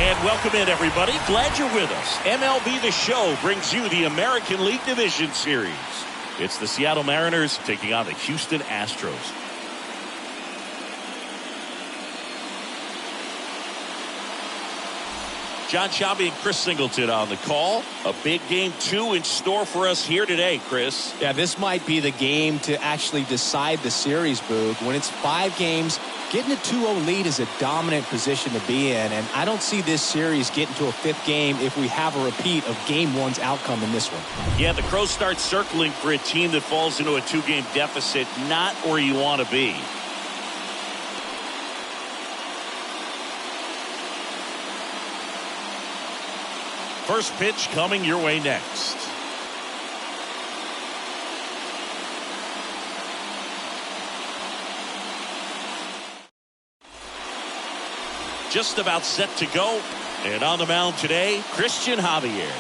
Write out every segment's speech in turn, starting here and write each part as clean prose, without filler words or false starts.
And welcome in, everybody. Glad you're with us. MLB The Show brings you the American League Division Series. It's the Seattle Mariners taking on the Houston Astros. John Sciambi and Chris Singleton on the call. A big game 2 in store for us here today, Chris. Yeah, this might be the game to actually decide the series, Boog. When it's 5 games, getting a 2-0 lead is a dominant position to be in, and I don't see this series getting to a 5th game if we have a repeat of Game 1's outcome in this one. Yeah, the Crows start circling for a team that falls into a 2-game deficit, not where you want to be. First pitch coming your way next. Just about set to go. And on the mound today, Christian Javier.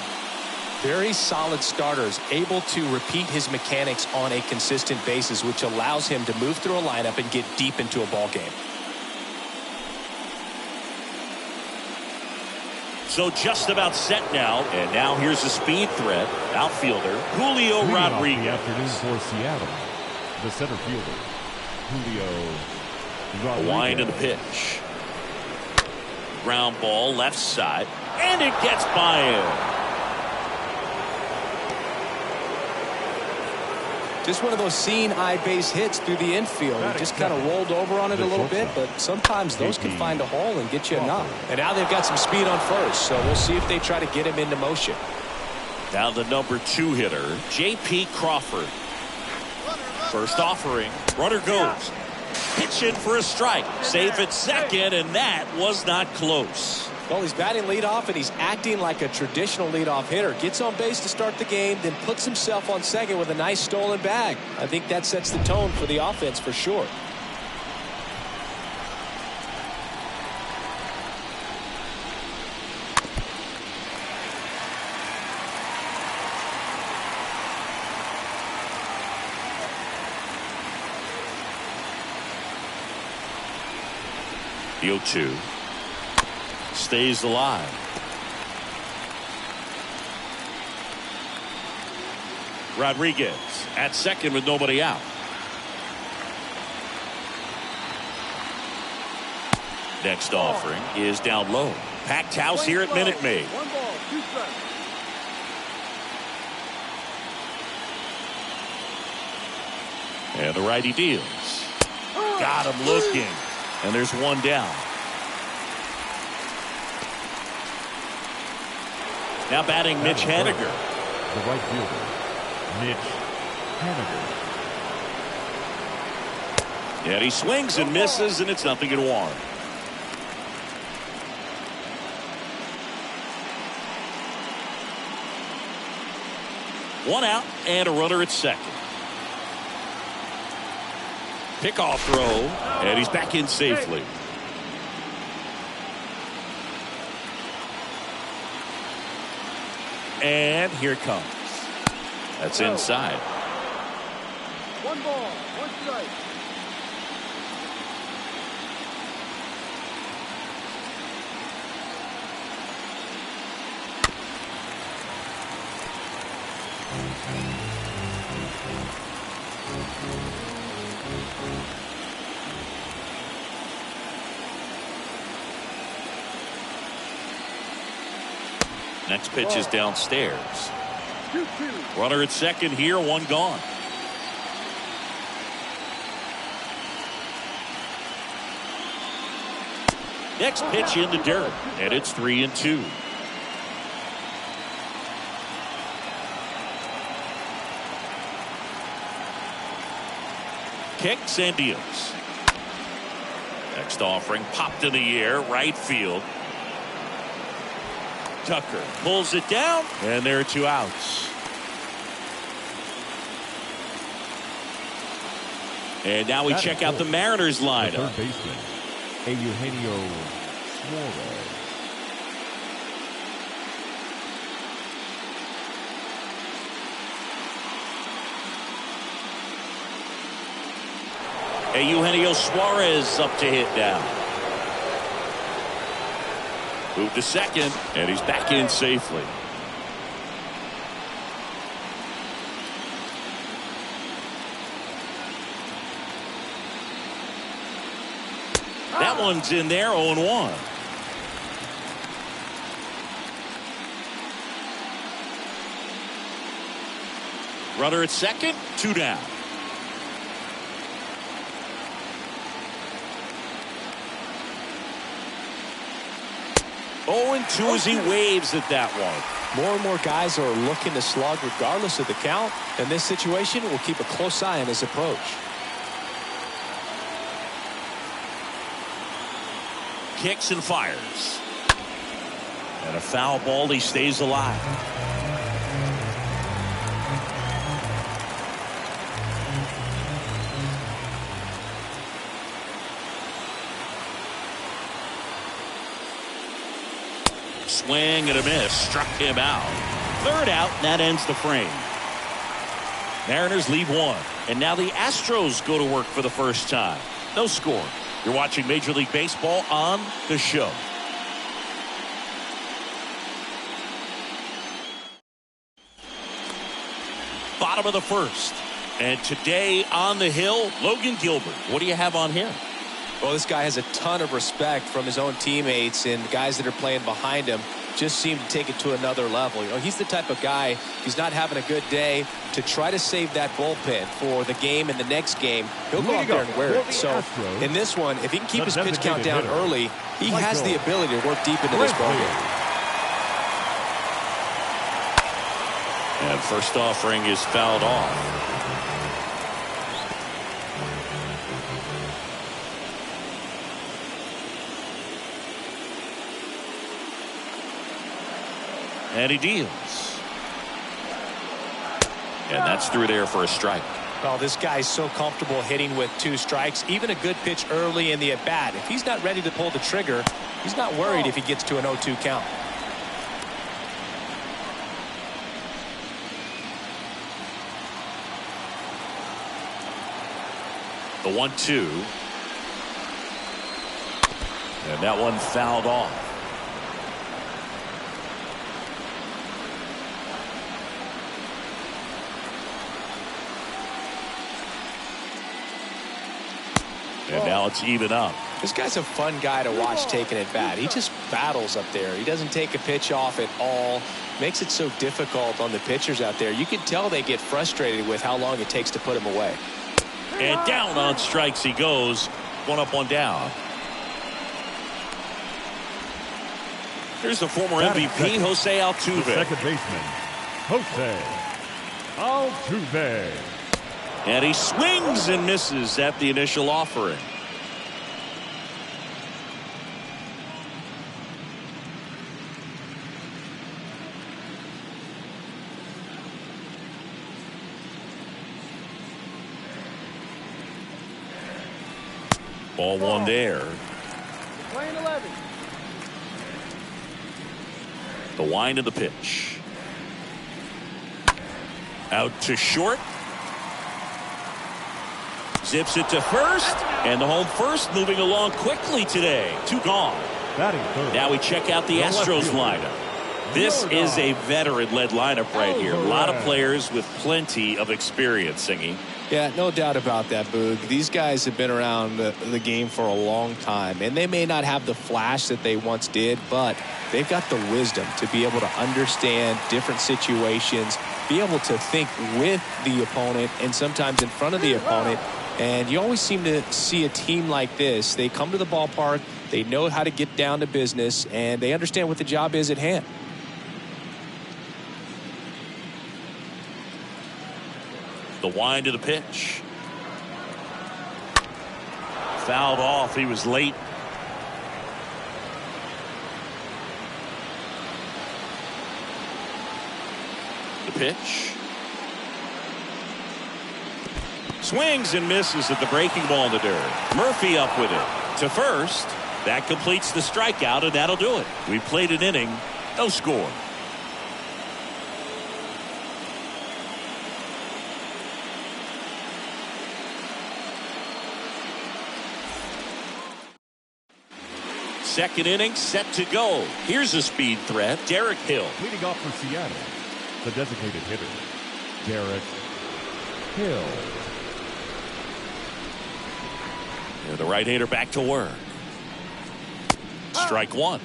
Very solid starters, able to repeat his mechanics on a consistent basis, which allows him to move through a lineup and get deep into a ball game. So just about set now, and now here's the speed threat, outfielder Julio Rodriguez. The afternoon for Seattle, the center fielder Julio Rodriguez. Wind of the pitch. Ground ball left side, and it gets by him. Just one of those seeing eye base hits through the infield. He just kind of rolled over on it a little bit, but sometimes those can find a hole and get you a knock. And now they've got some speed on first, so we'll see if they try to get him into motion. Now the number 2 hitter, J.P. Crawford. First offering, runner goes. Pitching for a strike. Safe at second, and that was not close. Well, he's batting leadoff, and he's acting like a traditional leadoff hitter. Gets on base to start the game, then puts himself on second with a nice stolen bag. I think that sets the tone for the offense for sure. The 0-2. Stays alive. Rodriguez at second with nobody out. Next offering is down low. Packed house here at Minute Maid. 1 ball, 2 strikes. And the righty deals. Got him looking. And there's one down. Now batting Mitch Haniger. The right fielder, Mitch Haniger. And he swings and misses, and it's 0-1. One out and a runner at second. Pickoff throw, and he's back in safely. And here it comes. That's inside. 1 ball, 1 strike. Next pitch is downstairs. 2-2. Runner at second here, 1 gone. Next pitch in the dirt, and it's 3-2. Kicks and deals. Next offering popped in the air, right field. Tucker pulls it down, and there are 2 outs. And now we check out the Mariners lineup. Third baseman, Eugenio Suarez. Eugenio Suarez up to hit now. Move to second, and he's back in safely. That one's in there, 0-1. Runner at second, 2 down. Oh, and 2 as he waves at that one. More and more guys are looking to slug regardless of the count. In this situation, we'll keep a close eye on his approach. Kicks and fires. And a foul ball. He stays alive. Swing and a miss. Struck him out. 3rd out. That ends the frame. Mariners leave 1. And now the Astros go to work for the first time. No score. You're watching Major League Baseball on The Show. Bottom of the 1st. And today on the hill, Logan Gilbert. What do you have on him? Well, this guy has a ton of respect from his own teammates, and the guys that are playing behind him just seem to take it to another level. You know, he's the type of guy, he's not having a good day, to try to save that bullpen for the game and the next game. He'll go out there and wear it. So in this one, if he can keep his pitch count down early, he has the ability to work deep into this ballgame. And first offering is fouled off. And he deals. And that's through there for a strike. Well, this guy's so comfortable hitting with 2 strikes. Even a good pitch early in the at-bat. If he's not ready to pull the trigger, he's not worried if he gets to an 0-2 count. The 1-2. And that one fouled off. And now it's even up. This guy's a fun guy to watch taking at bat. He just battles up there. He doesn't take a pitch off at all. Makes it so difficult on the pitchers out there. You can tell they get frustrated with how long it takes to put him away. And down on strikes he goes. 1 up, 1 down. Here's the former MVP, Jose Altuve. The second baseman, Jose Altuve. And he swings and misses at the initial offering. Ball 1 there. Playing 11. The wind of the pitch. Out to short. Zips it to first, and the home first moving along quickly today. 2 gone. Now we check out the Astros lineup. This is a veteran-led lineup right here. A lot of players with plenty of experience, Singy. Yeah, no doubt about that, Boog. These guys have been around the game for a long time, and they may not have the flash that they once did, but they've got the wisdom to be able to understand different situations, be able to think with the opponent and sometimes in front of the opponent. And you always seem to see a team like this. They come to the ballpark, they know how to get down to business, and they understand what the job is at hand. The wind of the pitch. Fouled off. He was late. The pitch. Swings and misses at the breaking ball in the dirt. Murphy up with it to first. That completes the strikeout, and that'll do it. We played an inning. No score. second inning set to go. Here's a speed threat, Derek Hill. Leading off for Seattle, the designated hitter, Derek Hill. The right-hander back to work. Strike one.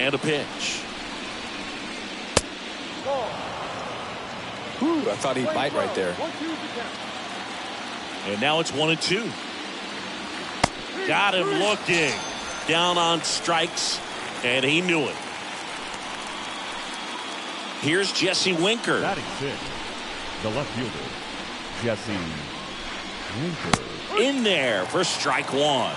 And a pitch. Ooh, I thought he'd bite right there. And now it's 1-2. Got him looking. Down on strikes, and he knew it. Here's Jesse Winker. Batting sixth, the left fielder, Jesse Winker. In there for strike one.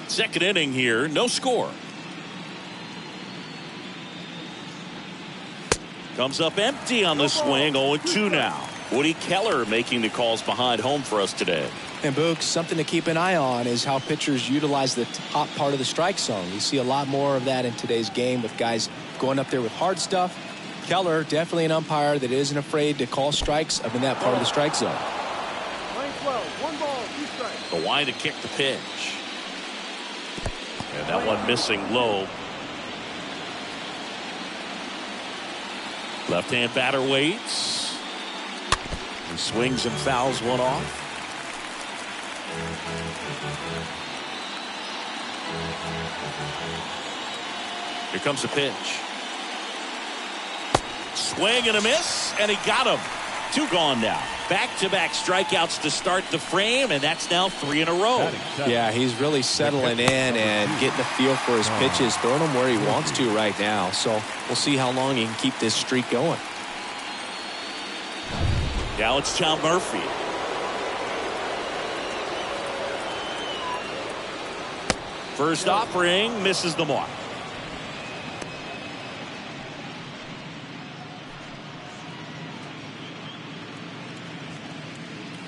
Second inning here, no score. Comes up empty on the swing, 0-2 now. Woody Keller making the calls behind home for us today. And Boog, something to keep an eye on is how pitchers utilize the top part of the strike zone. You see a lot more of that in today's game with guys going up there with hard stuff. Keller, definitely an umpire that isn't afraid to call strikes up in that part of the strike zone. Line 12, 1 ball, 2 strikes. The line to kick the pitch. And that one missing low. Left-hand batter waits. He swings and fouls one off. Here comes the pitch. Swing and a miss, and he got him. 2 gone now. Back-to-back strikeouts to start the frame, and that's now 3 in a row. Yeah, he's really settling in and getting a feel for his pitches, throwing them where he wants to right now. So we'll see how long he can keep this streak going. Now it's Tom Murphy. First offering misses the mark.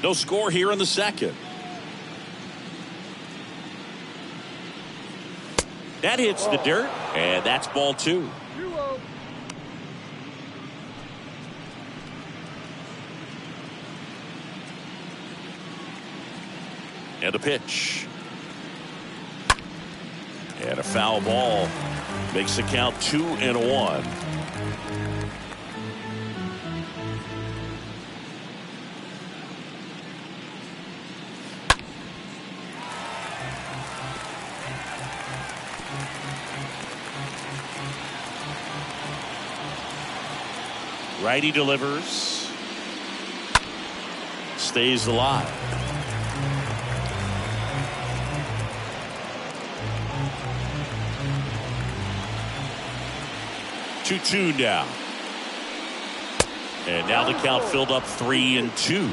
No score here in the second. That hits the dirt, and that's ball 2. And a pitch. And a foul ball. Makes the count 2-1. Righty delivers. Stays alive. Two now. And now the count filled up 3-2.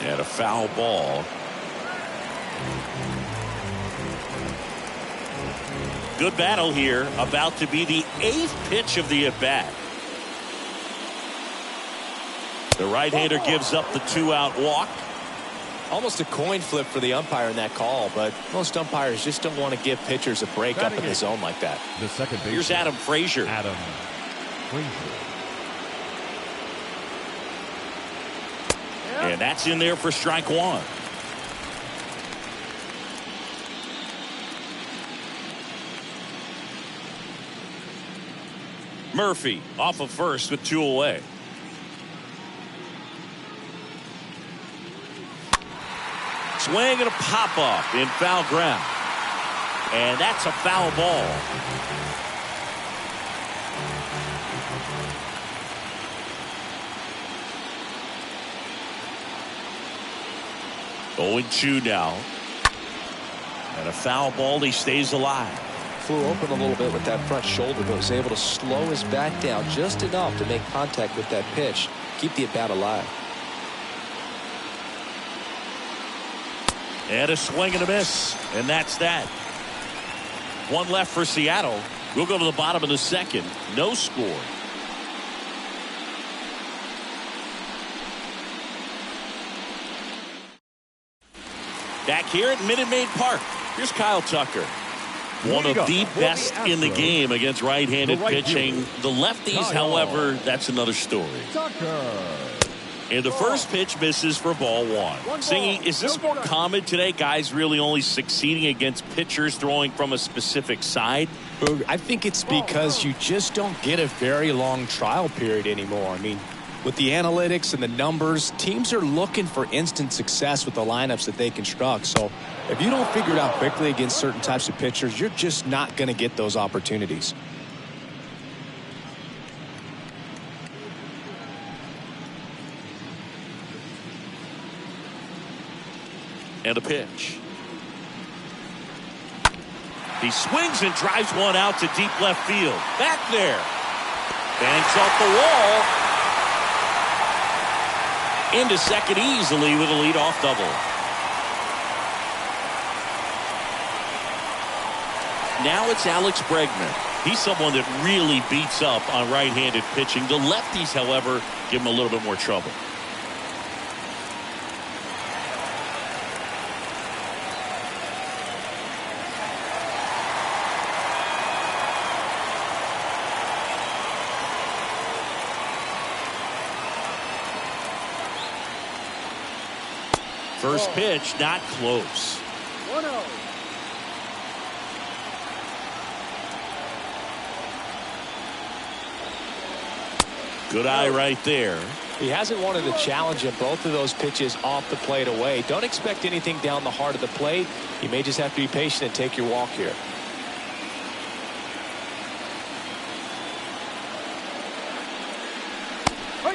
And a foul ball. Good battle here. About to be the 8th pitch of the at-bat. The right-hander gives up the 2-out walk. Almost a coin flip for the umpire in that call, but most umpires just don't want to give pitchers a break up in the zone like that. The second baseman. Here's Adam Frazier. Adam Frazier. And that's in there for strike one. Murphy off of first with 2 away. Swing and a pop-up in foul ground. And that's a foul ball. Oh, 0-2 now. And a foul ball. He stays alive. Flew open a little bit with that front shoulder, but was able to slow his back down just enough to make contact with that pitch. Keep the at-bat alive. And a swing and a miss. And that's that. One left for Seattle. We'll go to the bottom of the second. No score. Back here at Minute Maid Park, here's Kyle Tucker. One of the best in the game against right-handed pitching. The lefties, however, that's another story. And the first pitch misses for ball one. Singy, is this more common today? Guys really only succeeding against pitchers throwing from a specific side? I think it's because you just don't get a very long trial period anymore. I mean, with the analytics and the numbers, teams are looking for instant success with the lineups that they construct. So if you don't figure it out quickly against certain types of pitchers, you're just not going to get those opportunities. And a pitch. He swings and drives one out to deep left field. Back there. Banks off the wall. Into second easily with a leadoff double. Now it's Alex Bregman. He's someone that really beats up on right-handed pitching. The lefties, however, give him a little bit more trouble. First pitch, not close. 1-0. Good eye right there. He hasn't wanted to challenge him both of those pitches off the plate away. Don't expect anything down the heart of the plate. You may just have to be patient and take your walk here.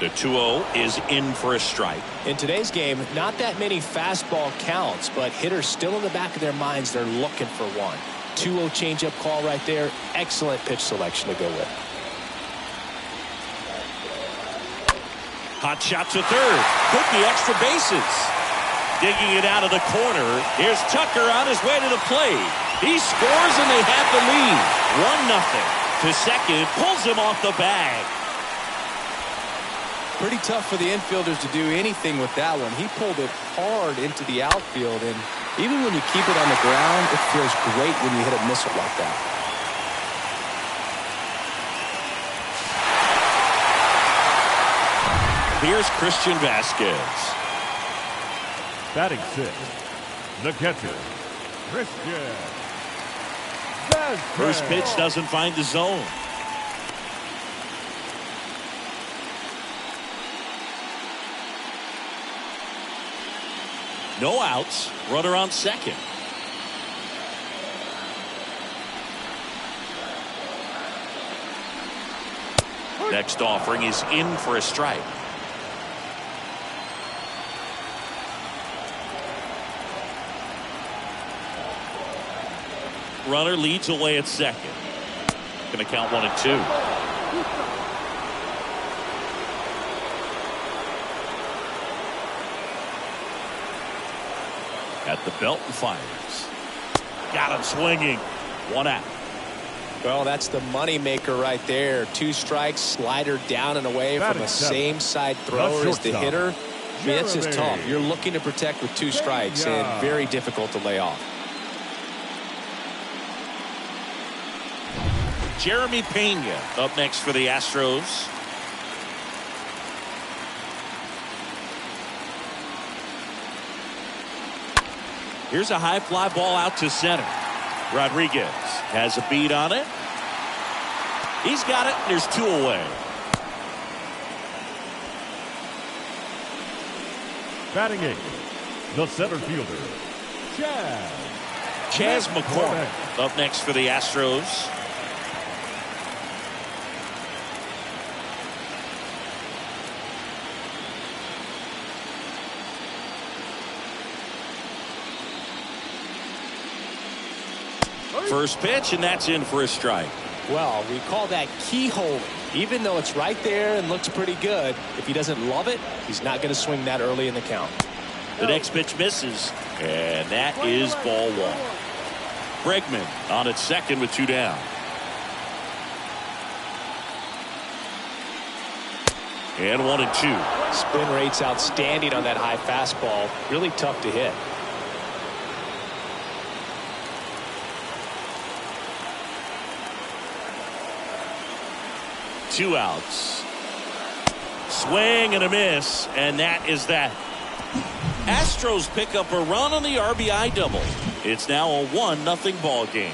The 2-0 is in for a strike. In today's game, not that many fastball counts, but hitters still in the back of their minds, they're looking for one. 2-0 changeup call right there. Excellent pitch selection to go with. Hot shot to third. Could be extra bases. Digging it out of the corner. Here's Tucker on his way to the plate. He scores and they have the lead. 1-0. To second, pulls him off the bag. Pretty tough for the infielders to do anything with that one. He pulled it hard into the outfield, and even when you keep it on the ground, it feels great when you hit a missile like that. Here's Christian Vasquez. Batting sixth, the catcher, Christian Vasquez. First pitch doesn't find the zone. No outs. Runner on second. Next offering is in for a strike. Runner leads away at second. Going to count 1-2. At the belt and fires. Got him swinging. 1 out. Well, that's the money maker right there. 2 strikes, slider down and away from a same side thrower as the hitter. I mean, that's just tough. You're looking to protect with 2 strikes and very difficult to lay off. Jeremy Pena up next for the Astros. Here's a high fly ball out to center. Rodriguez has a beat on it. He's got it. There's 2 away. Batting eighth, the center fielder, Chas McCormick up next for the Astros. First pitch, and that's in for a strike. Well, we call that keyhole. Even though it's right there and looks pretty good, if he doesn't love it, he's not going to swing that early in the count. The next pitch misses, and that is ball one. Bregman on at second with two down. And 1-2. Spin rate's outstanding on that high fastball. Really tough to hit. Two outs. Swing and a miss, and that is that. Astros pick up a run on the RBI double. It's now a 1-0 ball game.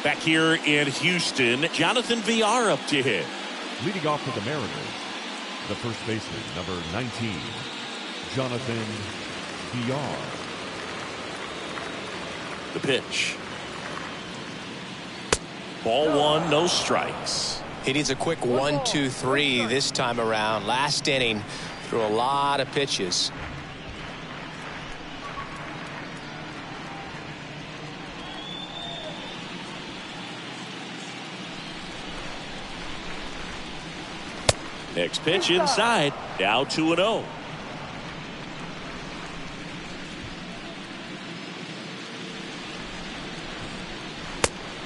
Back here in Houston, Jonathan VR up to hit. Leading off for the Mariners, the first baseman, number 19, Jonathan VR. The pitch. Ball one, no strikes. He needs a quick 1-2-3 this time around. Last inning, threw a lot of pitches. Next pitch inside. Now 2-0.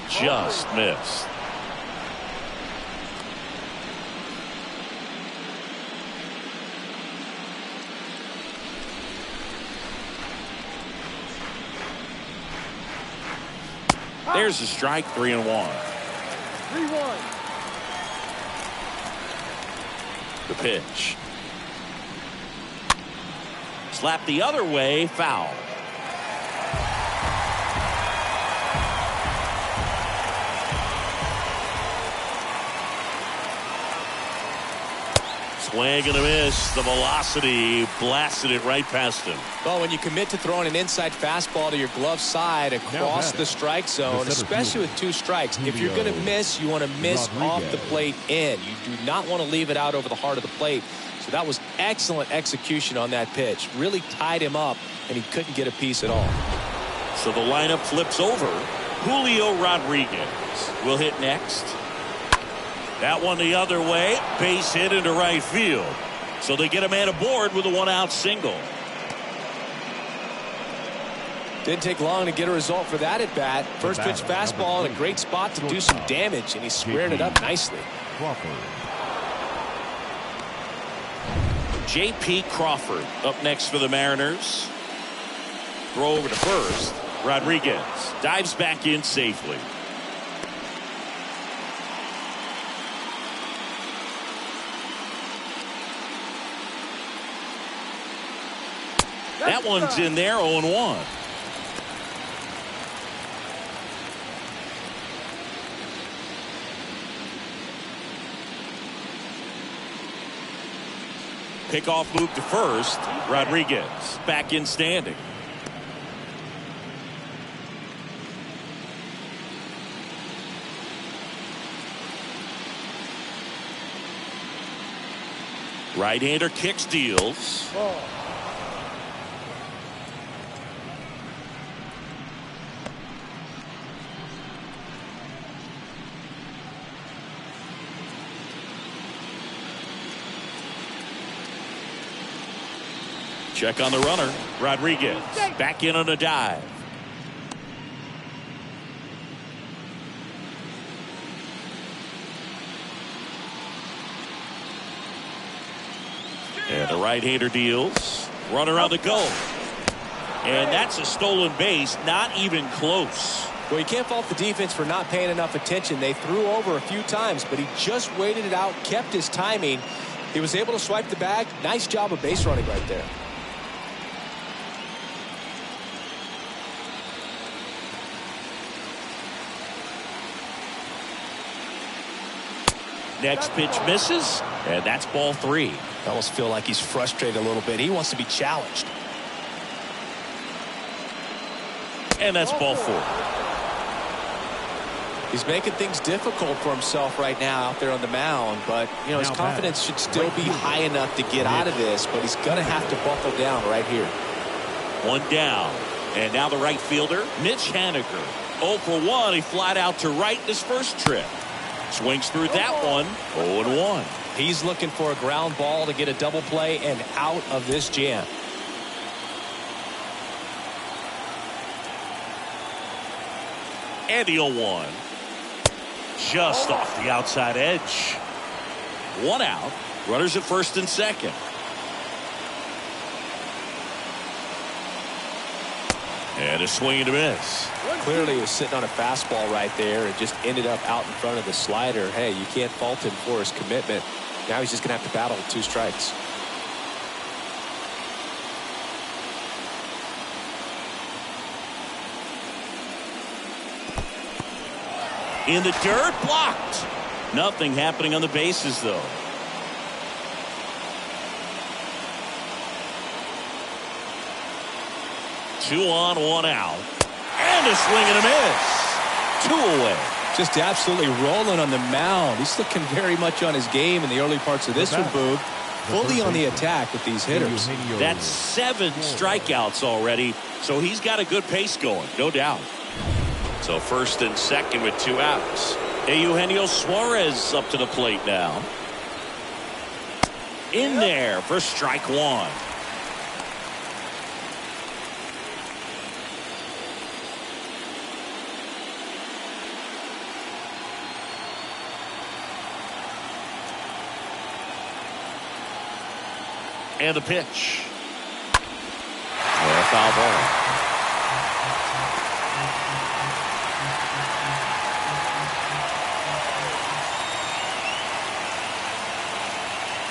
Just missed. There's a strike, 3-1. 3-1. The pitch. Slap the other way, foul. Swing and a miss. The velocity blasted it right past him. Well, when you commit to throwing an inside fastball to your glove side across the strike zone, especially with two strikes, if you're going to miss, you want to miss off the plate in. You do not want to leave it out over the heart of the plate. So that was excellent execution on that pitch. Really tied him up, and he couldn't get a piece at all. So the lineup flips over. Julio Rodriguez will hit next. That one the other way. Base hit into right field. So they get a man aboard with a one-out single. Didn't take long to get a result for that at bat. First pitch fastball in a great spot to do some damage, and he squared it up nicely. J.P. Crawford up next for the Mariners. Throw over to first. Rodriguez dives back in safely. That one's in there, 0-1. Pickoff move to first. Rodriguez back in standing. Right-hander kicks, deals. Check on the runner. Rodriguez back in on a dive. And the right-hander deals. Runner on the go. And that's a stolen base. Not even close. Well, you can't fault the defense for not paying enough attention. They threw over a few times, but he just waited it out, kept his timing. He was able to swipe the bag. Nice job of base running right there. Next pitch misses, and that's ball three. I almost feel like he's frustrated a little bit. He wants to be challenged. And that's ball four. He's making things difficult for himself right now out there on the mound, but you know his confidence should still be high enough to get out of this, but he's going to have to buckle down right here. One down, and now the right fielder, Mitch Haniger. 0 for 1. He flied out to right in his first trip. Swings through that one. 0-1. He's looking for a ground ball to get a double play and out of this jam. And the 0-1. Just off the outside edge. 1 out. Runners at first and second. And a swing and a miss. Clearly he was sitting on a fastball right there and just ended up out in front of the slider. Hey, you can't fault him for his commitment. Now he's just going to have to battle with 2 strikes. In the dirt, blocked. Nothing happening on the bases, though. Two on, 1 out. And a swing and a miss. 2 away. Just absolutely rolling on the mound. He's looking very much on his game in the early parts of this one, Boog. Fully on the attack with these hitters. That's 7 strikeouts already, so he's got a good pace going, no doubt. So first and second with 2 outs. Eugenio Suarez up to the plate now. In there for strike 1. And the pitch. A foul ball.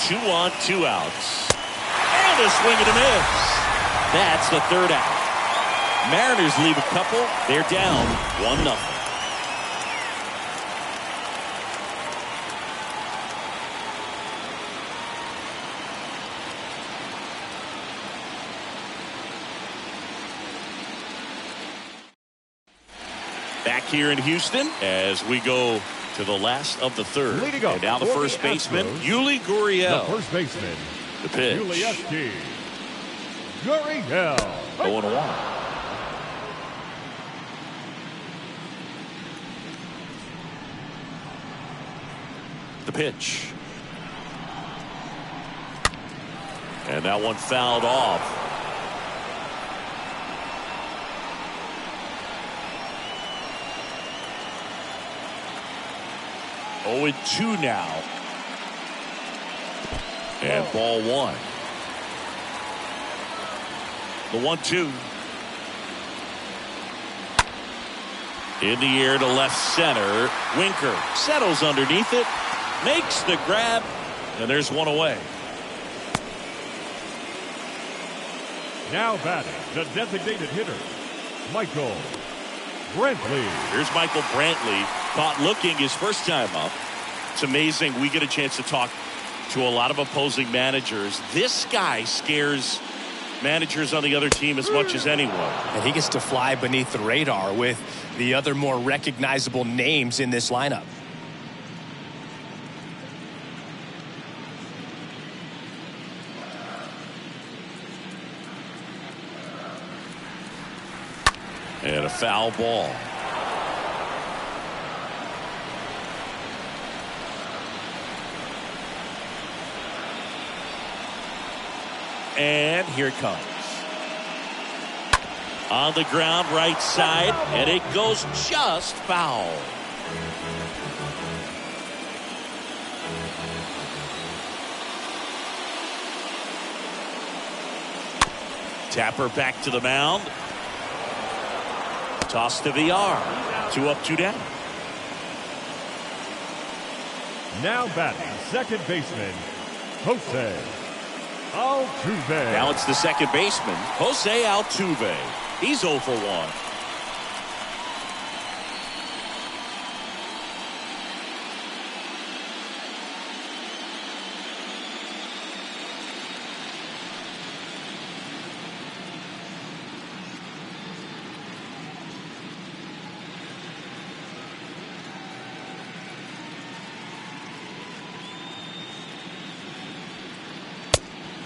Two on, 2 outs. And a swing and a miss. That's the 3rd out. Mariners leave a couple. They're down 1-0. Back here in Houston as we go to the last of the 3rd. Leading up and now the first baseman, Yuli Gurriel. The first baseman, The pitch. Yuli Gurriel. 0-1. The pitch. And that one fouled off. Oh, 2 now. And ball 1. The 1-2. In the air to left center. Winker settles underneath it. Makes the grab. And there's 1 away. Now batting, the designated hitter, Michael Brantley. Here's Michael Brantley, caught looking his first time up. It's amazing. We get a chance to talk to a lot of opposing managers. This guy scares managers on the other team as much as anyone. And he gets to fly beneath the radar with the other more recognizable names in this lineup. And a foul ball. And here it comes. On the ground, right side, and it goes just foul. Tapper back to the mound. Toss to VR. 2 up, 2 down. Now batting, second baseman, Jose Altuve. Now it's the second baseman, Jose Altuve. He's 0 for 1.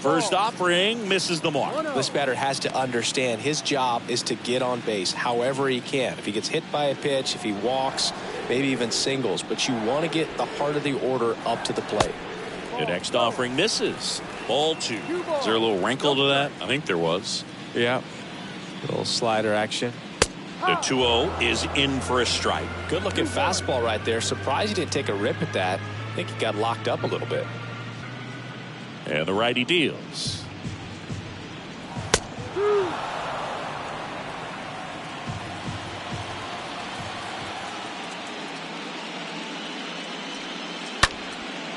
First offering misses the mark. This batter has to understand his job is to get on base however he can. If he gets hit by a pitch, if he walks, maybe even singles, but you want to get the heart of the order up to the plate. The next offering misses. Ball 2. Is there a little wrinkle to that? I think there was. Yeah. Little slider action. The 2-0 is in for a strike. Good looking fastball right there. Surprised he didn't take a rip at that. I think he got locked up a little bit. And the righty deals.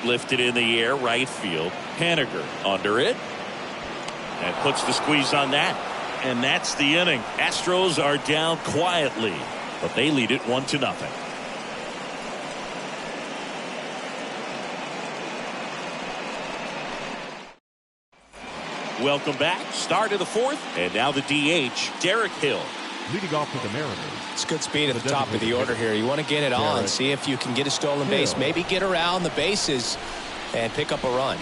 Lifted in the air, right field. Haniger under it. And puts the squeeze on that. And that's the inning. Astros are down quietly, but they lead it 1-0. Welcome back. Start of the 4th. And now the DH, Derek Hill. Leading off with the Mariners. It's good speed at the top of the order here. You want to get it on, see if you can get a stolen base, maybe get around the bases and pick up a run.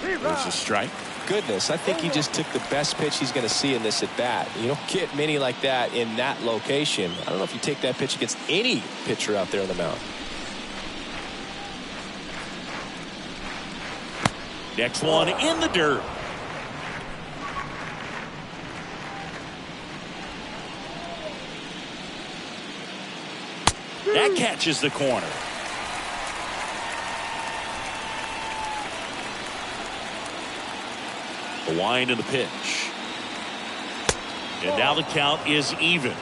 There's a strike. Goodness, I think he just took the best pitch he's going to see in this at bat. You don't get many like that in that location. I don't know if you take that pitch against any pitcher out there on the mound. Next one in the dirt. That catches the corner. The wind and the pitch. And now the count is even.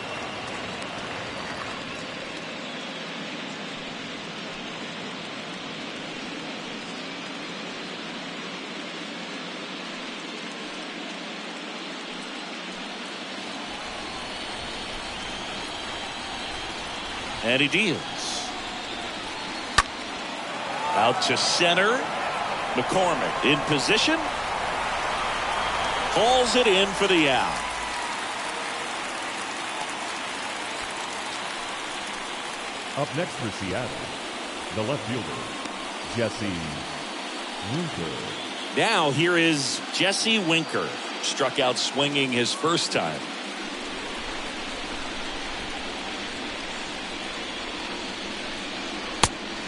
And he deals. Out to center. McCormick in position. Hauls it in for the out. Up next for Seattle, the left fielder, Jesse Winker. Now here is Jesse Winker. Struck out swinging his first time.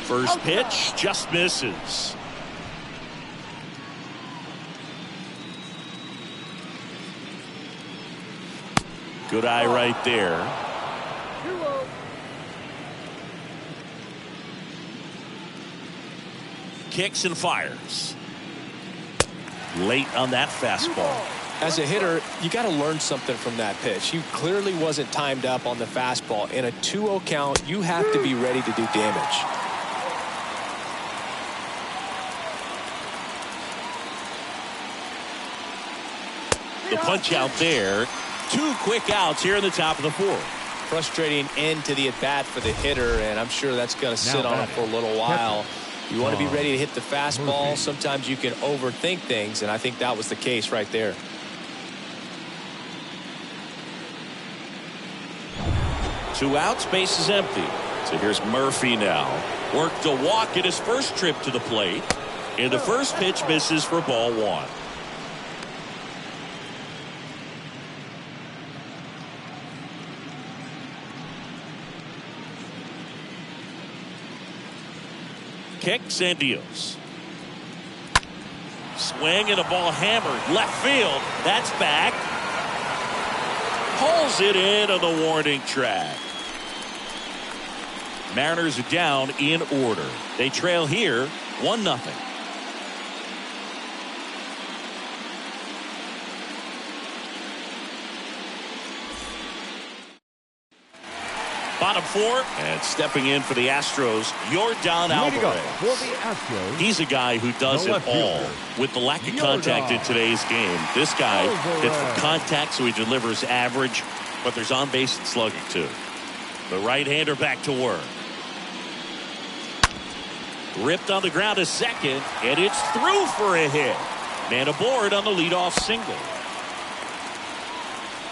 First pitch just misses. Good eye right there. Kicks and fires. Late on that fastball. As a hitter, you got to learn something from that pitch. He clearly wasn't timed up on the fastball. In a 2-0 count, you have to be ready to do damage. The punch out there. 2 quick outs here in the top of the 4th. Frustrating end to the at-bat for the hitter, and I'm sure that's going to sit on him for a little while. You want to be ready to hit the fastball. Sometimes you can overthink things, and I think that was the case right there. Two outs, base is empty. So here's Murphy now. Worked a walk in his first trip to the plate. And the first pitch misses for ball 1. Kicks and deals. Swing and a ball hammered left field. That's back. Pulls it in on the warning track. Mariners are down in order. They trail here 1-0. Bottom 4, and stepping in for the Astros, Yordan Alvarez. For the Astros, he's a guy who does it all. With the lack of contact in today's game, this guy hits for contact, so he delivers average, but there's on-base and slugging too. The right-hander back to work. Ripped on the ground to second, and it's through for a hit. Man aboard on the leadoff single.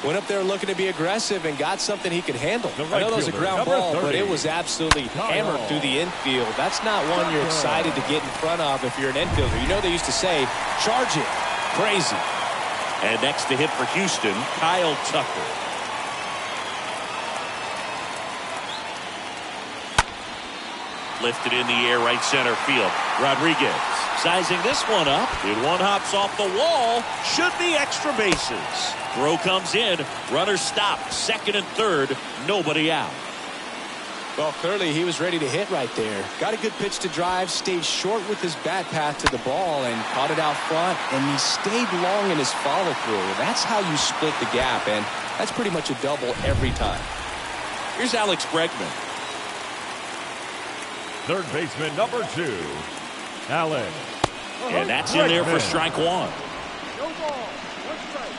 Went up there looking to be aggressive and got something he could handle. Right, I know that was a ground ball, 30. but it was absolutely hammered through the infield. That's not one you're excited to get in front of if you're an infielder. You know they used to say, charge it. Crazy. And next to hit for Houston, Kyle Tucker. Lifted in the air, right center field. Rodriguez sizing this one up. It one hops off the wall. Should be extra bases. Throw comes in. Runner stopped. Second and third. Nobody out. Well, clearly he was ready to hit right there. Got a good pitch to drive, stayed short with his bat path to the ball and caught it out front, and he stayed long in his follow through. That's how you split the gap, and that's pretty much a double every time. Here's Alex Bregman. Third baseman number 2, Alex. And that's in there for strike one. No ball. One strike.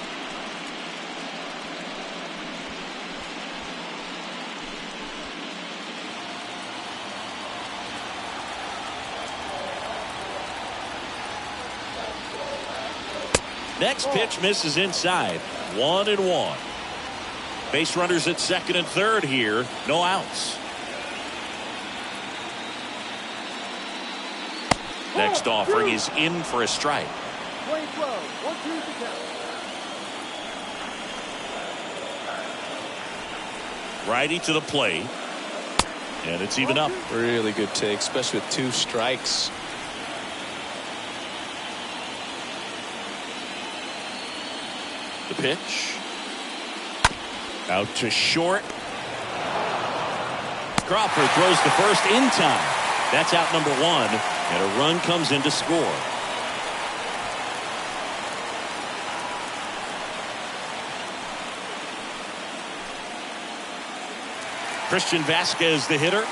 Next pitch misses inside. 1-1. Base runners at second and third here. No outs. Next offering is in for a strike. 20-12. 1-2 to count. Righty to the plate. And it's even up. Really good take, especially with 2 strikes. The pitch. Out to short. Crawford throws to first in time. That's out number 1. And a run comes in to score. Christian Vasquez, the hitter.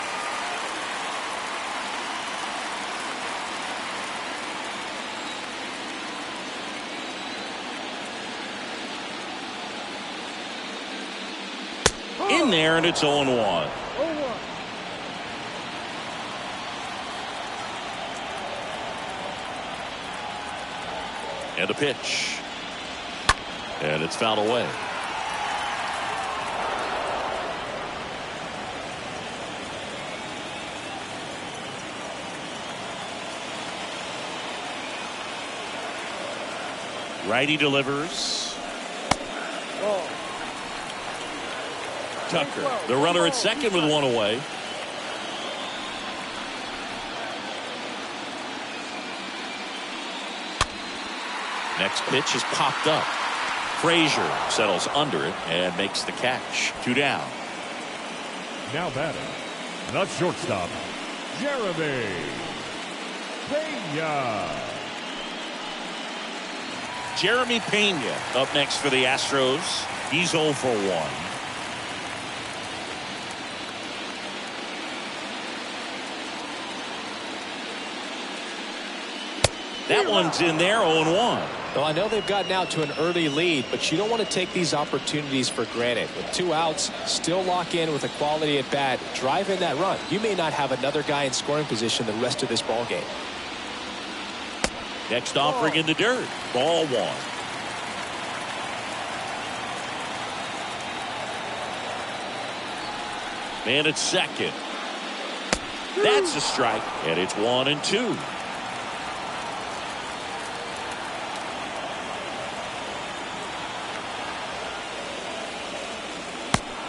In there, and it's 0-1. 0-1. And a pitch. And it's fouled away. Righty delivers. Ball. Tucker, the runner at second with one away. Next pitch is popped up. Frazier settles under it and makes the catch. 2 down. Now batting, the shortstop, Jeremy Pena. Jeremy Pena up next for the Astros. He's 0 for 1. That one's in there, 0-1. Well, I know they've gotten out to an early lead, but you don't want to take these opportunities for granted. With 2 outs, still lock in with a quality at bat, drive in that run. You may not have another guy in scoring position the rest of this ball game. Next offering in the dirt. Ball 1. Man at second. That's a strike, and it's 1-2.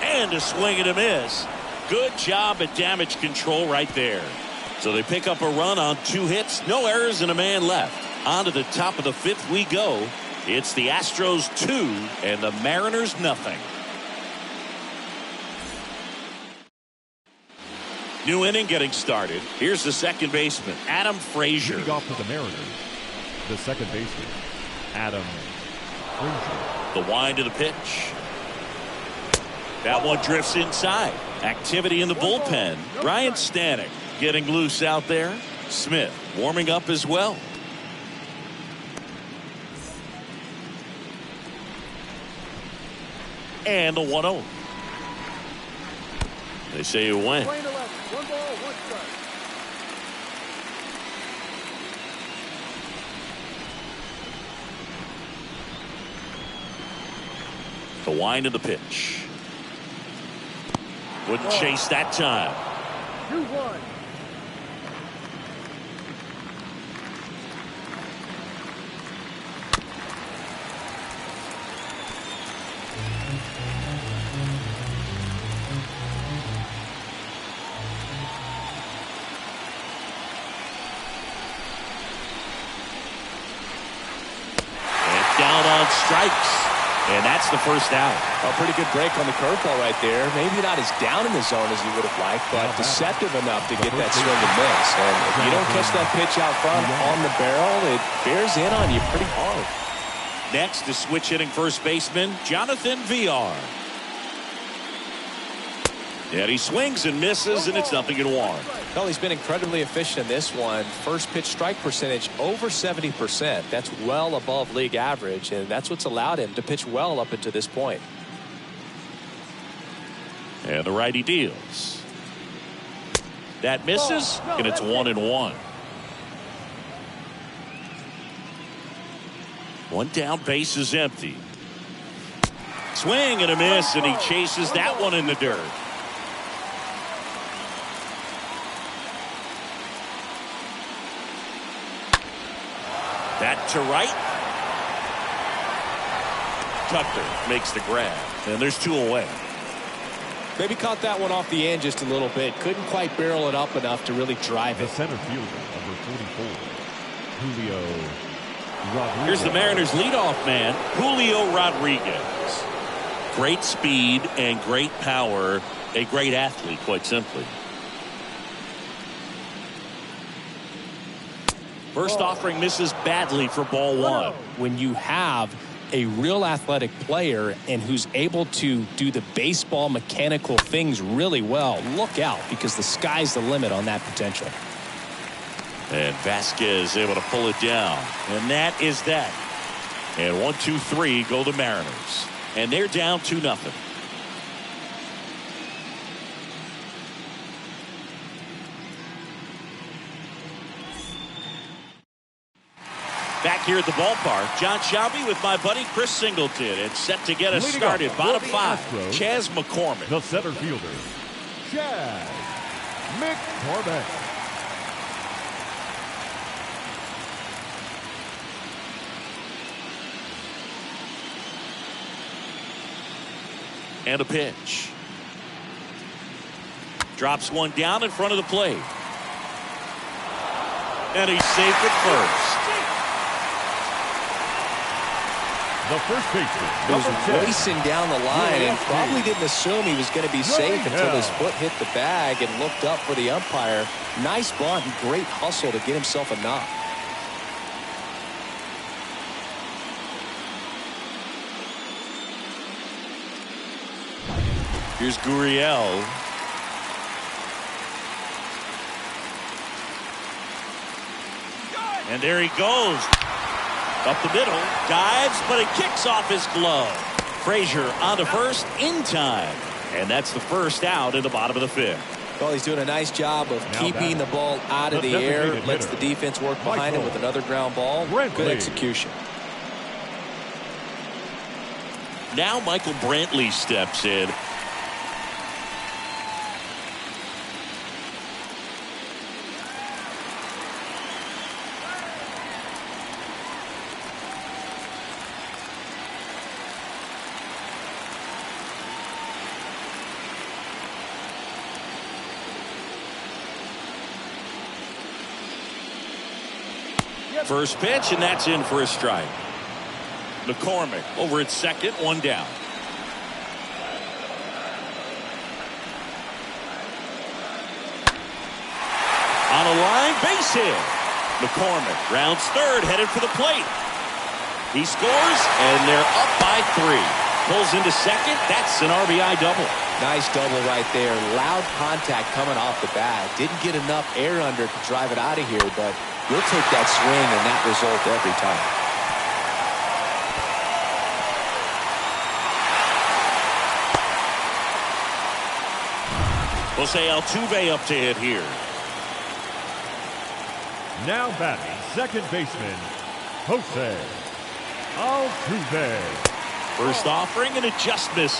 And a swing and a miss. Good job at damage control right there. So they pick up a run on 2 hits, no errors, and a man left. On to the top of the 5th we go. It's the Astros 2 and the Mariners nothing. New inning getting started. Here's the second baseman, Adam Frazier. Leading off for the Mariners, the second baseman, Adam Frazier. The wind to the pitch. That one drifts inside. Activity in the bullpen. Ryan Stanek getting loose out there. Smith warming up as well. And a 1-0. They say you win. Playing 11. 1 ball, 1 strike. The wind of the pitch. Wouldn't chase that time. 2-1. and strikes. And that's the first out. A pretty good break on the curveball right there. Maybe not as down in the zone as you would have liked, but deceptive enough to get that swing and miss. And if you don't catch that pitch out front on the barrel, it bears in on you pretty hard. Next is switch hitting first baseman Jonathan VR. And he swings and misses, and it's 0-1. Well, he's been incredibly efficient in this one. First pitch strike percentage over 70%. That's well above league average, and that's what's allowed him to pitch well up until this point. And the righty deals. That misses, and it's 1-1. One down, base is empty. Swing and a miss, and he chases that one in the dirt. That to right. Tucker makes the grab, and there's 2 away. Maybe caught that one off the end just a little bit. Couldn't quite barrel it up enough to really drive The it. center fielder, number 44, Julio Rodriguez. Here's the Mariners' leadoff man, Julio Rodriguez. Great speed and great power. A great athlete, quite simply. First offering misses badly for ball 1. When you have a real athletic player and who's able to do the baseball mechanical things really well, look out, because the sky's the limit on that potential. And Vasquez able to pull it down. And that is that. And 1-2-3 go the Mariners. And they're down 2-0. Back here at the ballpark, John Shelby with my buddy Chris Singleton. It's set to get us Leading started. up Bottom for the 5, Astros, Chas McCormick. The center fielder, Chas McCormick. And a pitch. Drops one down in front of the plate. And he's safe at first. The first baseman, He was number 10, racing down the line and probably didn't assume he was going to be safe until his foot hit the bag and looked up for the umpire. Nice bunt and great hustle to get himself a knock. Here's Gurriel. And there he goes. Up the middle, dives, but it kicks off his glove. Frazier on to first in time. And that's the first out in the bottom of the 5th. Well, he's doing a nice job of keeping the ball out of the air. Lets the defense work behind him with another ground ball. Good execution. Now Michael Brantley steps in. First pitch, and that's in for a strike. McCormick over at second, one down. On a line, base hit. McCormick rounds third, headed for the plate. He scores, and they're up by 3. Pulls into second. That's an RBI double. Nice double right there. Loud contact coming off the bat. Didn't get enough air under to drive it out of here, but you'll take that swing and that result every time. Jose Altuve up to hit here. now batting second baseman, Jose Altuve. First offering, and it just misses.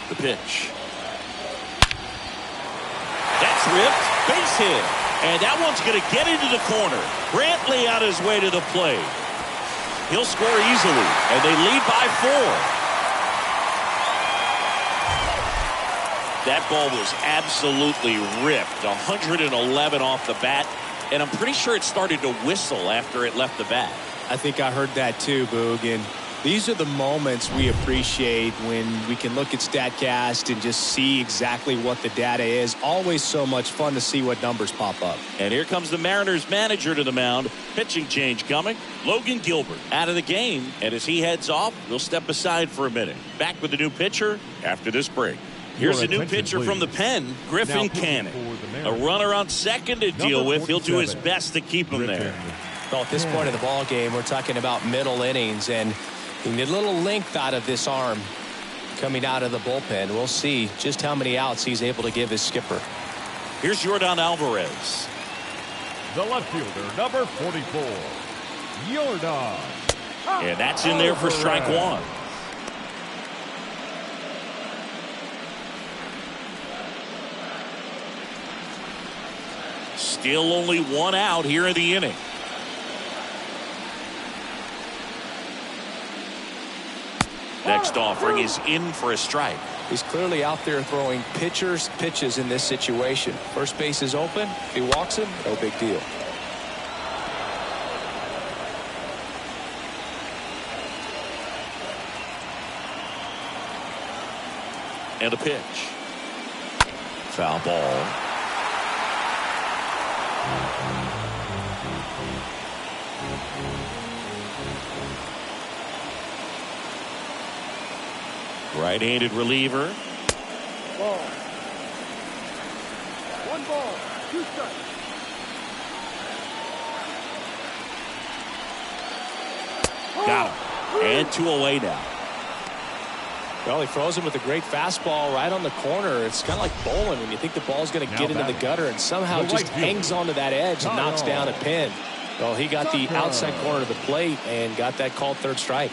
The pitch. That's ripped. Base hit. And that one's going to get into the corner. Brantley on his way to the plate. He'll score easily, and they lead by 4. That ball was absolutely ripped. 111 off the bat. And I'm pretty sure it started to whistle after it left the bat. I think I heard that too, Boog. And these are the moments we appreciate when we can look at StatCast and just see exactly what the data is. Always so much fun to see what numbers pop up. And here comes the Mariners manager to the mound. Pitching change coming. Logan Gilbert out of the game. And as he heads off, we'll step aside for a minute. Back with the new pitcher after this break. Here's a new pitcher from the pen, Griffin Cannon. A runner on second to deal with. He'll do his best to keep him there. Well, at this point of the ball game, we're talking about middle innings, and you need a little length out of this arm coming out of the bullpen. We'll see just how many outs he's able to give his skipper. Here's Yordan Alvarez. The left fielder, number 44, Yordan. And that's in there for strike one. Still only one out here in the inning. Next offering is in for a strike. He's clearly out there throwing pitchers pitches in this situation. First base is open. If he walks him, no big deal. And a pitch. Foul ball. Right-handed reliever. Ball. 1 ball, 2 strikes. Got him. And 2 away now. Well, he throws him with a great fastball right on the corner. It's kind of like bowling when you think the ball's going to get into the gutter and somehow just hangs onto that edge and knocks down a pin. Well, he got the outside corner of the plate and got that called third strike.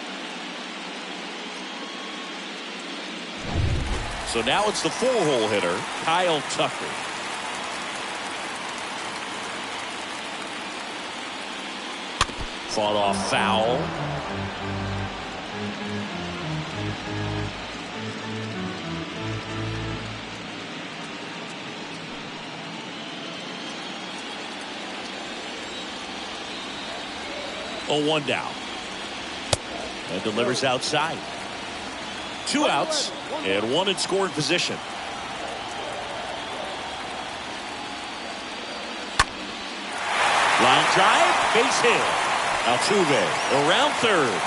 So now it's the 4-hole hitter, Kyle Tucker. Fought off foul. Oh, 1 down. And delivers outside. 2 outs and 1 in scoring position. Line drive, base hit. Altuve around third.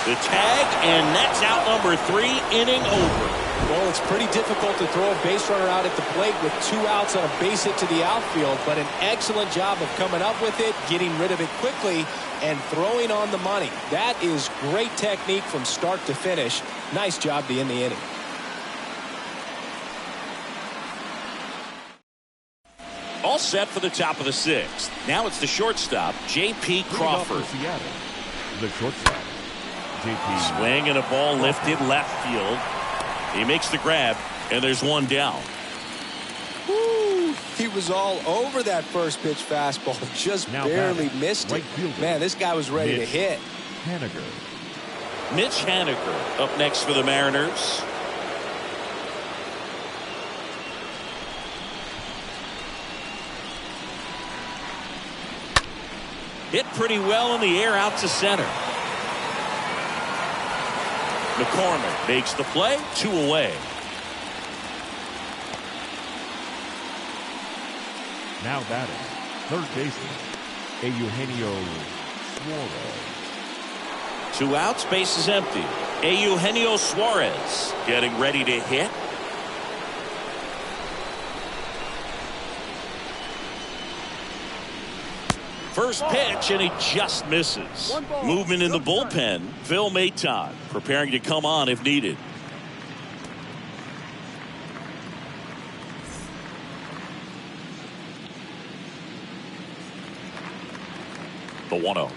The tag, and that's out number 3, inning over. Well, it's pretty difficult to throw a base runner out at the plate with 2 outs on a base hit to the outfield, but an excellent job of coming up with it, getting rid of it quickly, and throwing on the money. That is great technique from start to finish. Nice job to end the inning. All set for the top of the 6th. Now it's the shortstop, J.P. Crawford. The shortstop, J.P. Swing and a ball lifted left field. He makes the grab, and there's 1 down. Woo, he was all over that first pitch fastball, just Now barely batting, missed right it. fielder, Man, this guy was ready to hit. Haniger. Mitch Haniger up next for the Mariners. Hit pretty well in the air out to center. McCormick makes the play, 2 away. Now batting, third baseman, Eugenio Suarez. 2 outs, base is empty. Eugenio Suarez getting ready to hit. First pitch, and he just misses. Movement in the bullpen. Phil Maton preparing to come on if needed. The 1-0.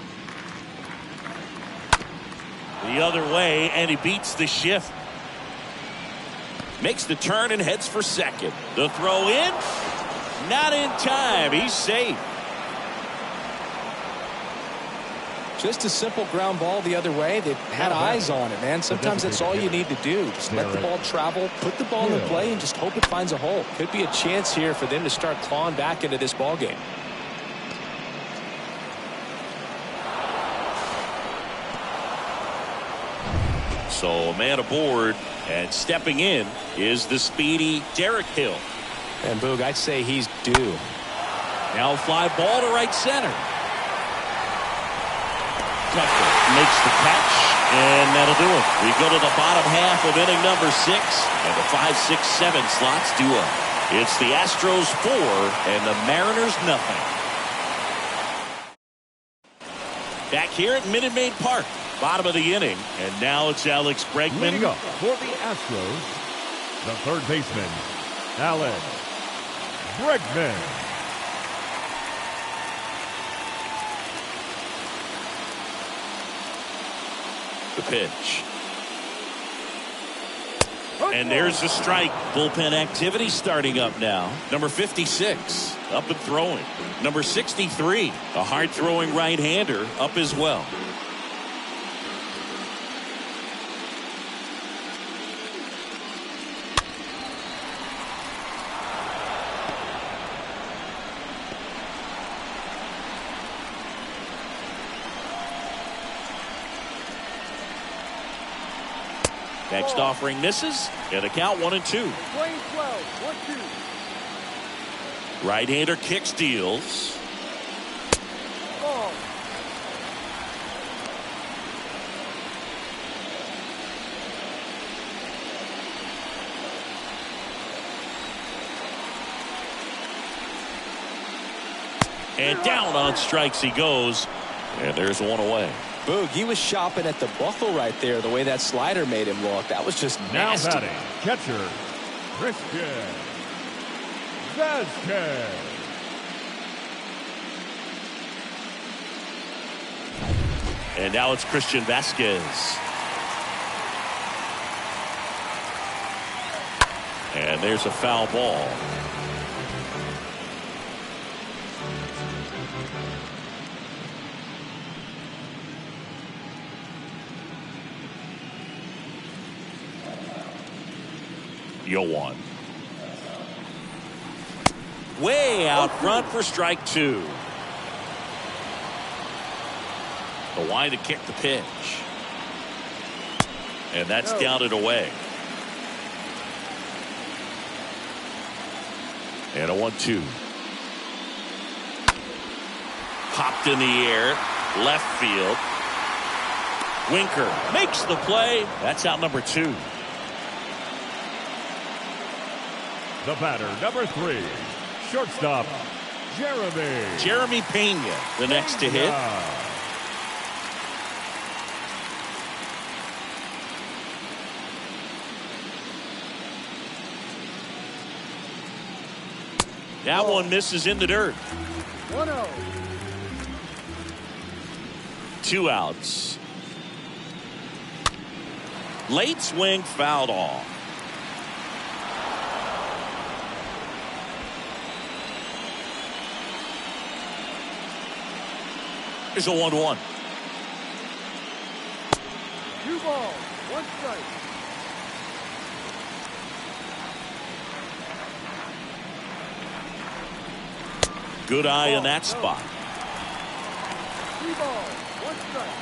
The other way, and he beats the shift. Makes the turn and heads for second. The throw in. Not in time. He's safe. Just a simple ground ball the other way. They had eyes on it, man. Sometimes that's all you need to do. Just let the ball travel, put the ball in play, and just hope it finds a hole. Could be a chance here for them to start clawing back into this ball game. So a man aboard, and stepping in is the speedy Derek Hill. And Boog, I'd say he's due. Now fly ball to right center. Tucker makes the catch, and that'll do it. We go to the bottom half of inning number 6, and the 5, 6, 7 slots do up. It's the Astros 4 and the Mariners nothing. Back here at Minute Maid Park, bottom of the inning, and now it's Alex Bregman. Leading up for the Astros, the third baseman, Alex Bregman. The pitch. And there's a strike. Bullpen activity starting up now. Number 56 up and throwing. Number 63, a hard throwing right-hander, up as well. Next offering misses, and the count 1-2. Playing 12, 1-2. Right-hander kicks, deals. Ball. And down on strikes he goes, and there's one away. Boog, he was shopping at the buckle right there, the way that slider made him look. That was just nasty. Now batting, catcher, Christian Vasquez. And now it's Christian Vasquez. And there's a foul ball. Yoan. Way out front for strike 2. The line to kick the pitch. And that's down and away. And a 1-2. Popped in the air. Left field. Winker makes the play. That's out number 2. The batter, number 3, shortstop, Jeremy Pena, the next to hit. That one misses in the dirt. 1-0. 2 outs. Late swing fouled off. Here's a 1-1. 2 balls, 1 strike. Good eye in that spot. 3 balls, 1 strike.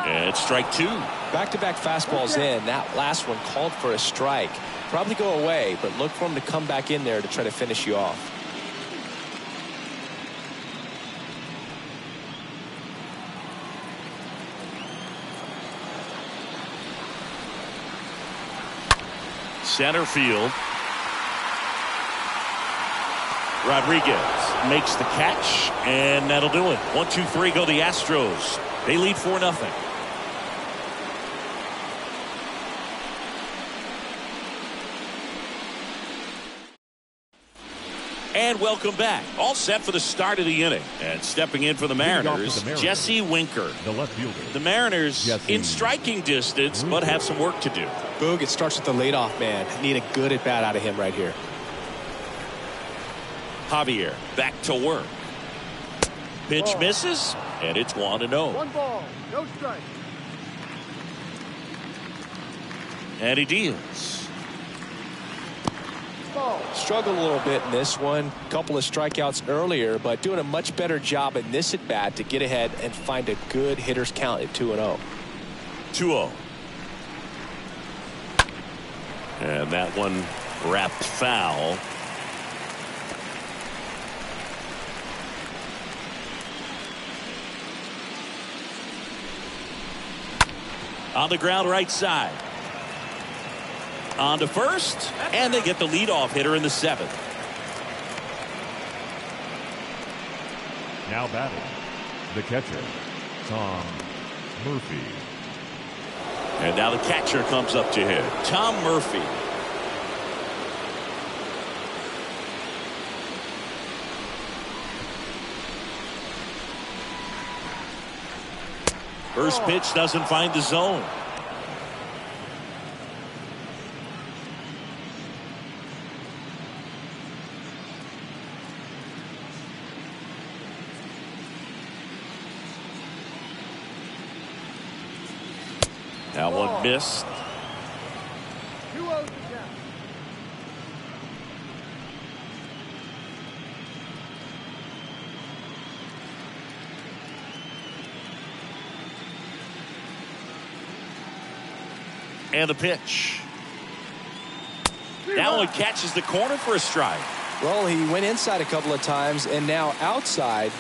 And it's strike 2. Back-to-back fastballs in. That last one called for a strike. Probably go away, but look for him to come back in there to try to finish you off. Center field. Rodriguez makes the catch, and that'll do it. 1, 2, 3 go the Astros. They lead 4-0. And welcome back. All set for the start of the inning. And stepping in for the Mariners, Jesse Winker. the left fielder. The Mariners in striking distance, but have some work to do. Boog, it starts with the leadoff man. Need a good at-bat out of him right here. Javier back to work. Pitch misses, and it's 1-0. 1 ball, no strike. And he deals. Ball. Struggled a little bit in this one. Couple of strikeouts earlier, but doing a much better job in this at bat to get ahead and find a good hitter's count at 2-0. 2-0. And that one wrapped foul. On the ground right side. On to first, and they get the leadoff hitter in the 7th. Now batting, the catcher, Tom Murphy. And now the catcher comes up to hit. Tom Murphy. First pitch doesn't find the zone. That one missed. 2 outs down. And the pitch. That one catches the corner for a strike. Well, he went inside a couple of times, and now outside.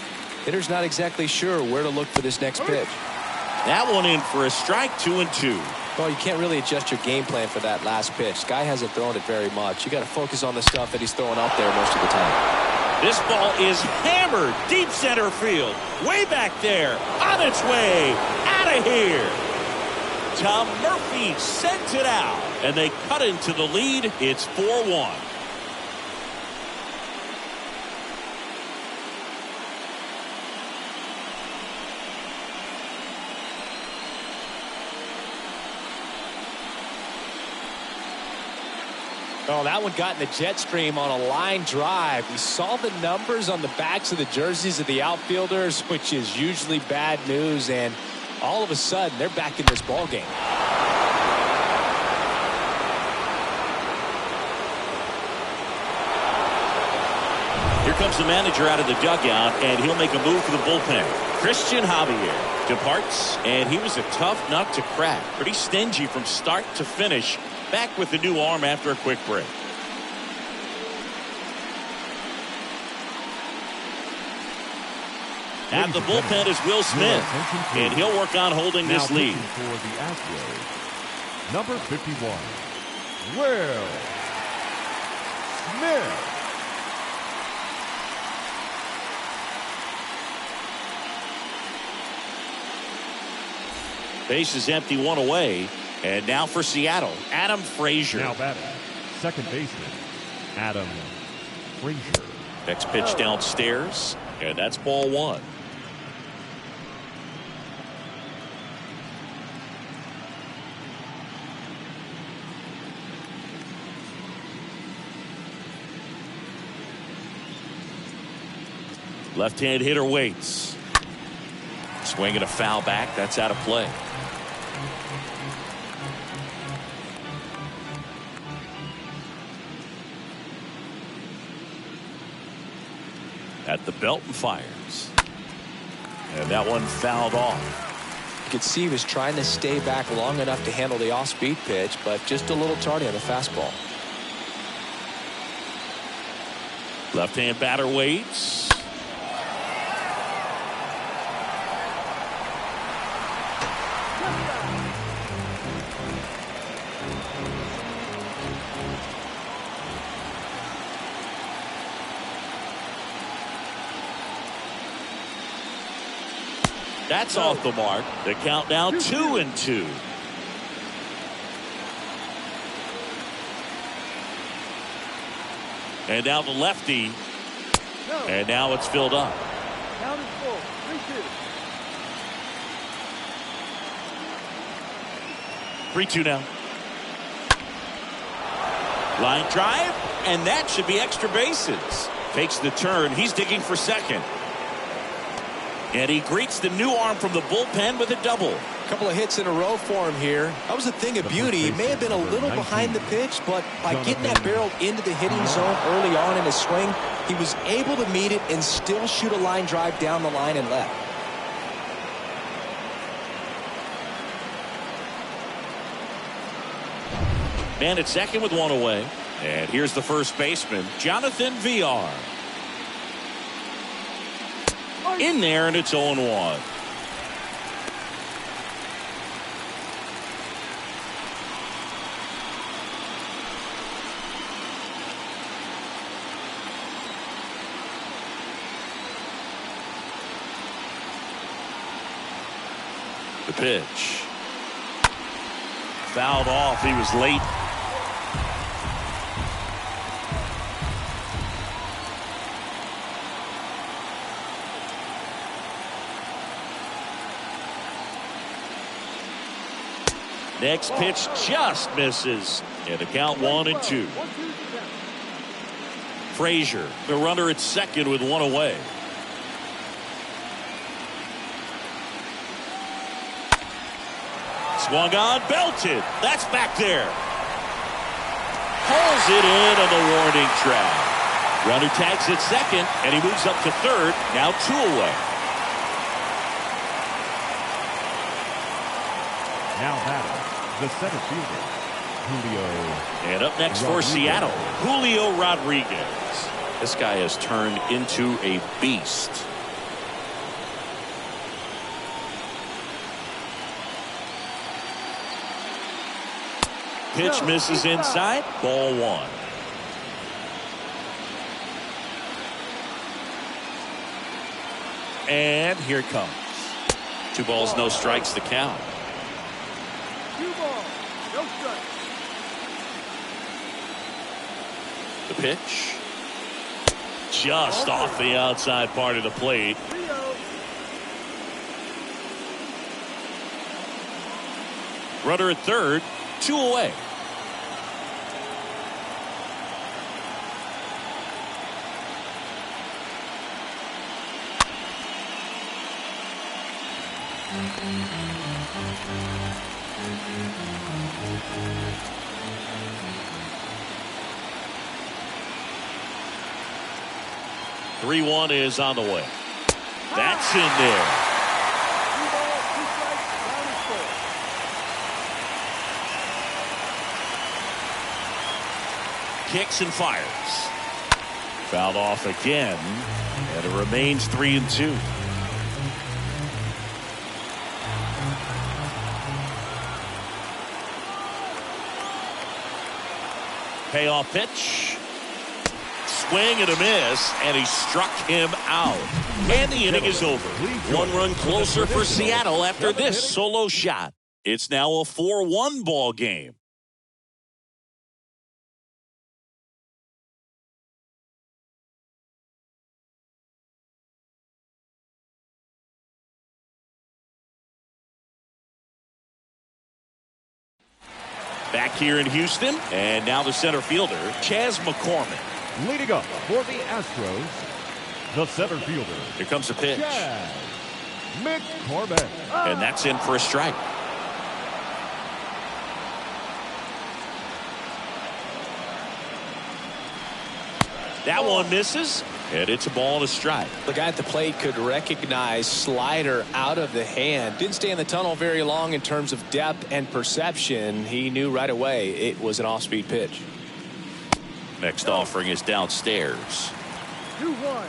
Hitter's not exactly sure where to look for this next pitch. That one in for a strike, 2-2. Well, you can't really adjust your game plan for that last pitch. Guy hasn't thrown it very much. You got to focus on the stuff that he's throwing out there most of the time. This ball is hammered deep center field. Way back there. On its way. Out of here. Tom Murphy sent it out. And they cut into the lead. It's 4-1. Oh, that one got in the jet stream on a line drive. We saw the numbers on the backs of the jerseys of the outfielders, which is usually bad news, and all of a sudden they're back in this ball game. Here comes the manager out of the dugout, and he'll make a move for the bullpen. Christian Javier departs, and he was a tough nut to crack. Pretty stingy from start to finish. Back with the new arm after a quick break. At the bullpen is Will Smith, and he'll work on holding this lead. For the Astros, number 51, Will Smith. Base is empty, one away. And now for Seattle, Adam Frazier. Now batting, second baseman, Adam Frazier. Next pitch downstairs, and that's ball 1. Left-hand hitter waits. Swinging a foul back. That's out of play. At the belt and fires. And that one fouled off. You could see he was trying to stay back long enough to handle the off-speed pitch, but just a little tardy on the fastball. Left-hand batter waits. That's off the mark. The count now 2-2. And now the lefty. And now it's filled up. Count is full. 3-2 3-2. now. Line drive, and that should be extra bases. Takes the turn. He's digging for second. And he greets the new arm from the bullpen with a double. A couple of hits in a row for him here. That was a thing of beauty. He may have been a little behind the pitch, but by getting that barrel into the hitting zone early on in his swing, he was able to meet it and still shoot a line drive down the line and left. Man at second with one away. And here's the first baseman, Jonathan VR. In there, and it's 0-1. The pitch. Fouled off. He was late. Next pitch just misses. And the count 1-2. Frazier, the runner at second with one away. Swung on, belted. That's back there. Pulls it in on the warning track. Runner tags at second, and he moves up to third. Now 2 away. Now batting, the center fielder, Julio. And up next Rodriguez. for Seattle, Julio Rodriguez. This guy has turned into a beast. Pitch misses inside. Ball 1. And here it comes. 2 balls, no strikes to count. 2 balls, no strikes. The pitch. Just off the outside part of the plate. 3-0. Runner at third. 2 away. Three 1 is on the way. That's in there. 2 balls, 2 strikes, down and score. Kicks and fires. Fouled off again. And it remains 3-2. Payoff pitch. Swing and a miss, and he struck him out. And the inning is over. 1 run closer for Seattle after this solo shot. It's now a 4-1 ball game. Back here in Houston, and now the center fielder, Chas McCormick. Leading up for the Astros, the center fielder. Here comes the pitch. Chas McCormick. And that's in for a strike. That one misses, and it's a ball and a strike. The guy at the plate could recognize slider out of the hand. Didn't stay in the tunnel very long in terms of depth and perception. He knew right away it was an off-speed pitch. Next offering is downstairs. 2-1.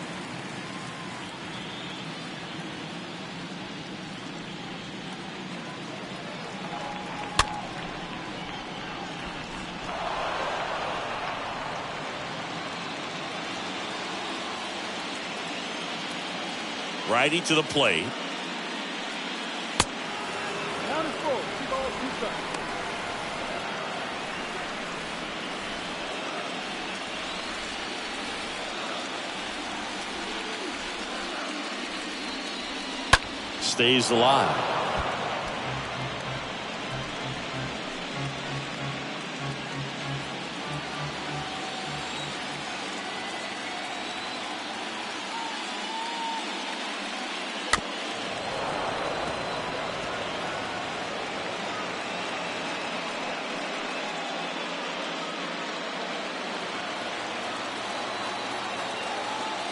Righty to the plate. Down and full. 2 balls, 2 strikes. Stays alive.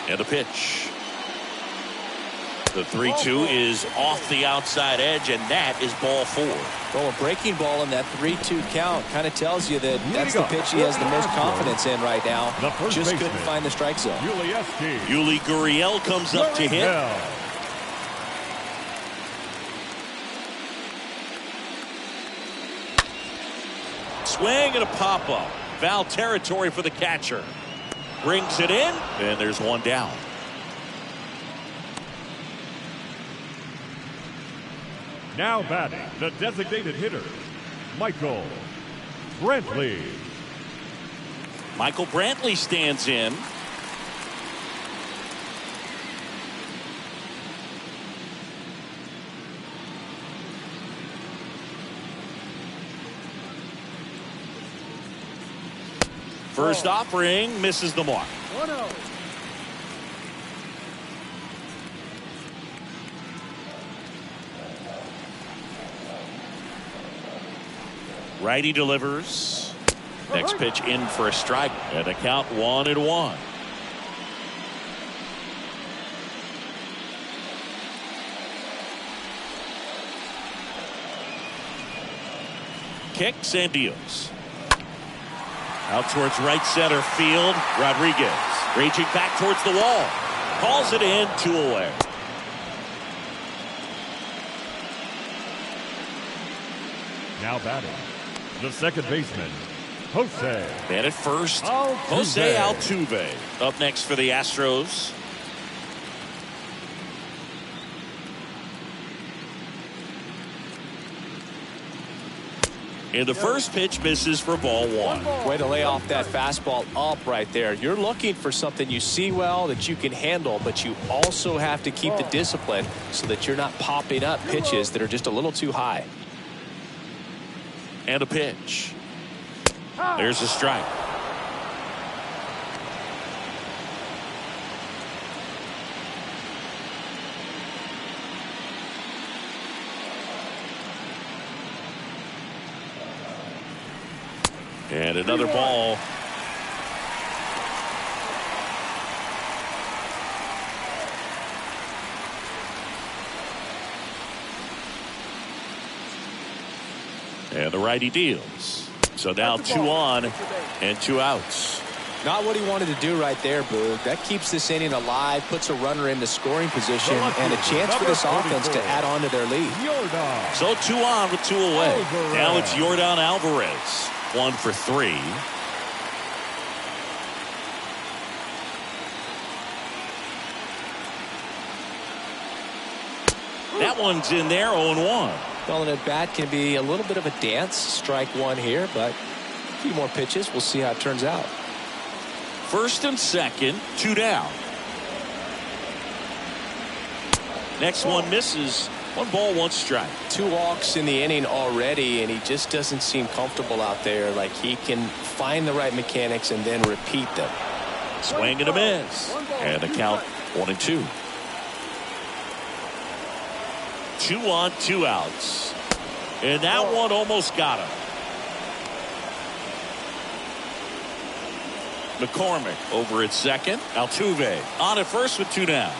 And a pitch. The 3-2 is off the outside edge, and that is ball 4. Well, a breaking ball in that 3-2 count kind of tells you that that's the pitch he has the most confidence in right now. Just couldn't find the strike zone. Yuli Gurriel comes up to hit. Swing and a pop-up. Foul territory for the catcher. Brings it in, and there's one down. Now batting, the designated hitter, Michael Brantley. Michael Brantley stands in. First offering misses the mark. 1-0. Righty delivers. Next pitch in for a strike, and a count 1-1. Kicks and deals. Out towards right center field. Rodriguez reaching back towards the wall. Calls it in, 2 away. Now batting, the second baseman, Jose. And at first, Altuve. Jose Altuve up next for the Astros. And the first pitch misses for ball 1. Way to lay off that fastball up right there. You're looking for something you see well that you can handle, but you also have to keep the discipline so that you're not popping up pitches that are just a little too high. And a pitch. There's a strike. And another ball. And the righty deals. So now 2 on and 2 outs. Not what he wanted to do right there, Boog. That keeps this inning alive, puts a runner into scoring position, and a chance for this offense to add on to their lead. So 2 on with 2 away. Now it's Yordan Alvarez. 1 for 3. That one's in there, 0-1. Well, an at-bat can be a little bit of a dance. Strike 1 here, but a few more pitches. We'll see how it turns out. First and second, 2 down. Next one misses. 1 ball, 1 strike. 2 walks in the inning already, and he just doesn't seem comfortable out there. Like he can find the right mechanics and then repeat them. Swing and a miss. And the count 1-2. 2 on, 2 outs. And that one almost got him. McCormick over at second. Altuve on at first with 2 down.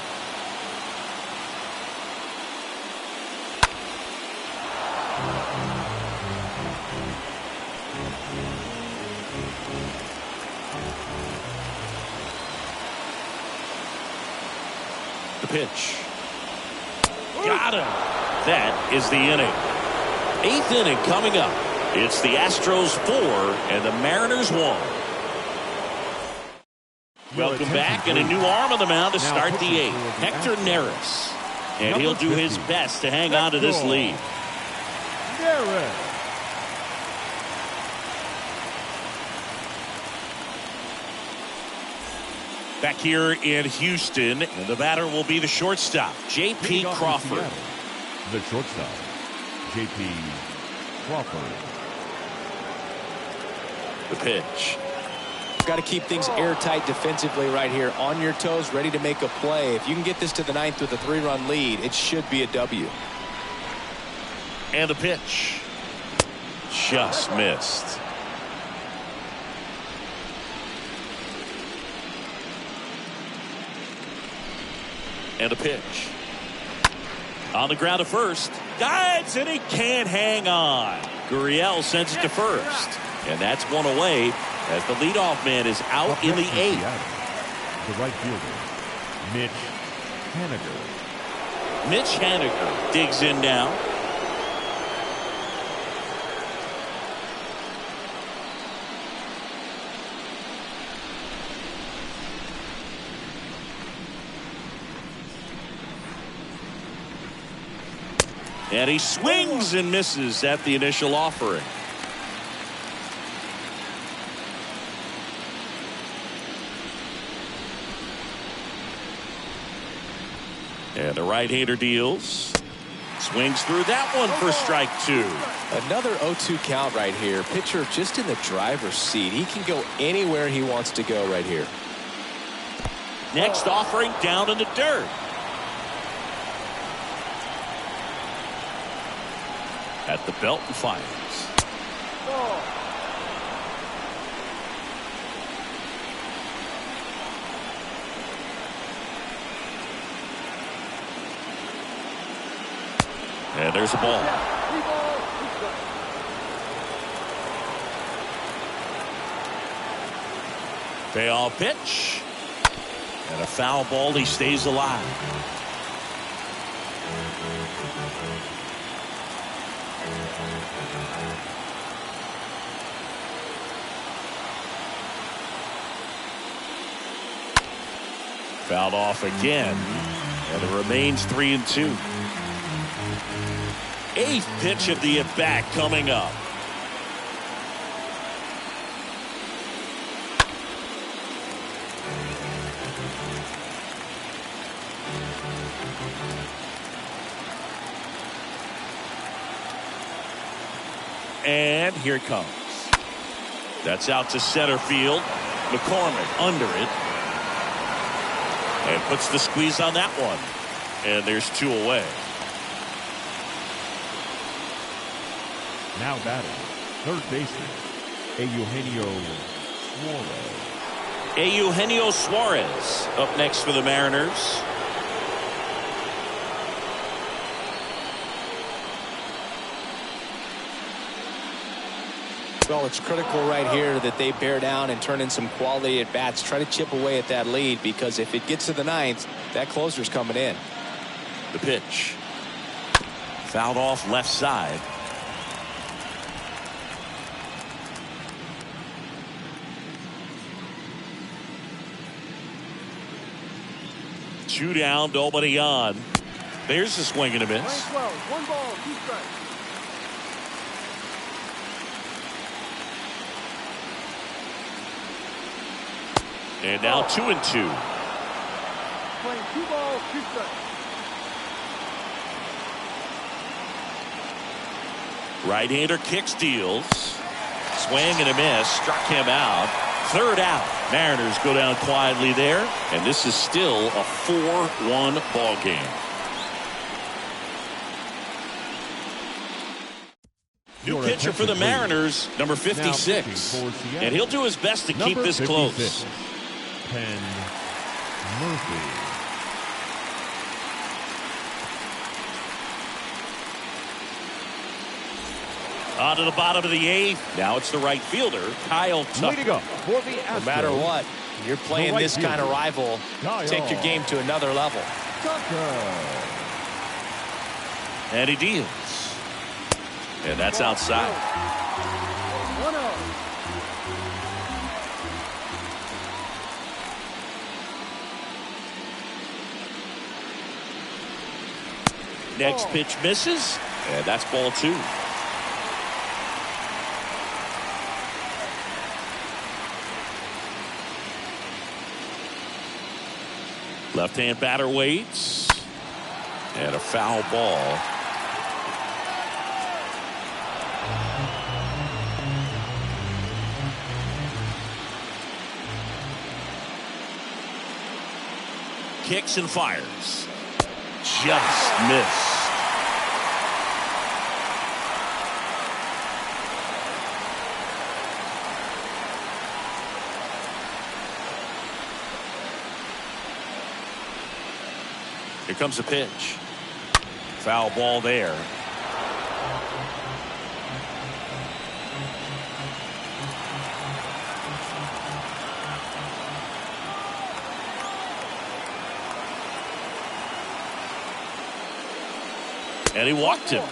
The pitch. Got him. That is the inning. 8th inning coming up. It's the Astros 4 and the Mariners 1. Welcome back, and a new arm on the mound to start the 8th. Hector Neris. And he'll do his best to hang on to this lead. Back here in Houston, and the batter will be the shortstop, J.P. Crawford. The shortstop, J.P. Crawford. The pitch. Got to keep things airtight defensively right here. On your toes, ready to make a play. If you can get this to the 9th with a 3-run lead, it should be a W. And the pitch. Just missed. And a pitch. On the ground to first. Dives, and he can't hang on. Gurriel sends it to first. And that's one away as the leadoff man is out in the 8th. The right fielder, Mitch Haniger. Mitch Haniger digs in now. And he swings and misses at the initial offering. And the right-hander deals. Swings through that one for strike 2. Another 0-2 count right here. Pitcher just in the driver's seat. He can go anywhere he wants to go right here. Next offering down in the dirt. At the belt and fires. And there's a ball. Payoff pitch. And a foul ball. He stays alive. Fouled off again. And it remains 3-2. 8th pitch of the at-bat coming up. And here it comes. That's out to center field. McCormick under it. And puts the squeeze on that one. And there's 2 away. Now batting, third baseman, Eugenio Suarez. Eugenio Suarez up next for the Mariners. Well, it's critical right here that they bear down and turn in some quality at bats. Try to chip away at that lead, because if it gets to the 9th, that closer's coming in. The pitch. Fouled off left side. Two down, nobody on. There's the swing and a miss. 1 ball, 2 strikes. And now 2-2. Playing 2 balls, 2 strikes. Right-hander kicks, deals. Swing and a miss. Struck him out. Third out. Mariners go down quietly there. And this is still a 4-1 ball game. New pitcher for the Mariners, number 56. And he'll do his best to keep this close. Ken Murphy. On to the bottom of the 8th. Now it's the right fielder, Kyle Tucker. Way to go for the Astros. No matter what, you're playing this kind of rival, take your game to another level. And he deals. And that's outside. 1-0. Next pitch misses. And that's ball 2. Left-hand batter waits. And a foul ball. Kicks and fires. Just missed. Here comes a pitch. Foul ball there. And he walked him.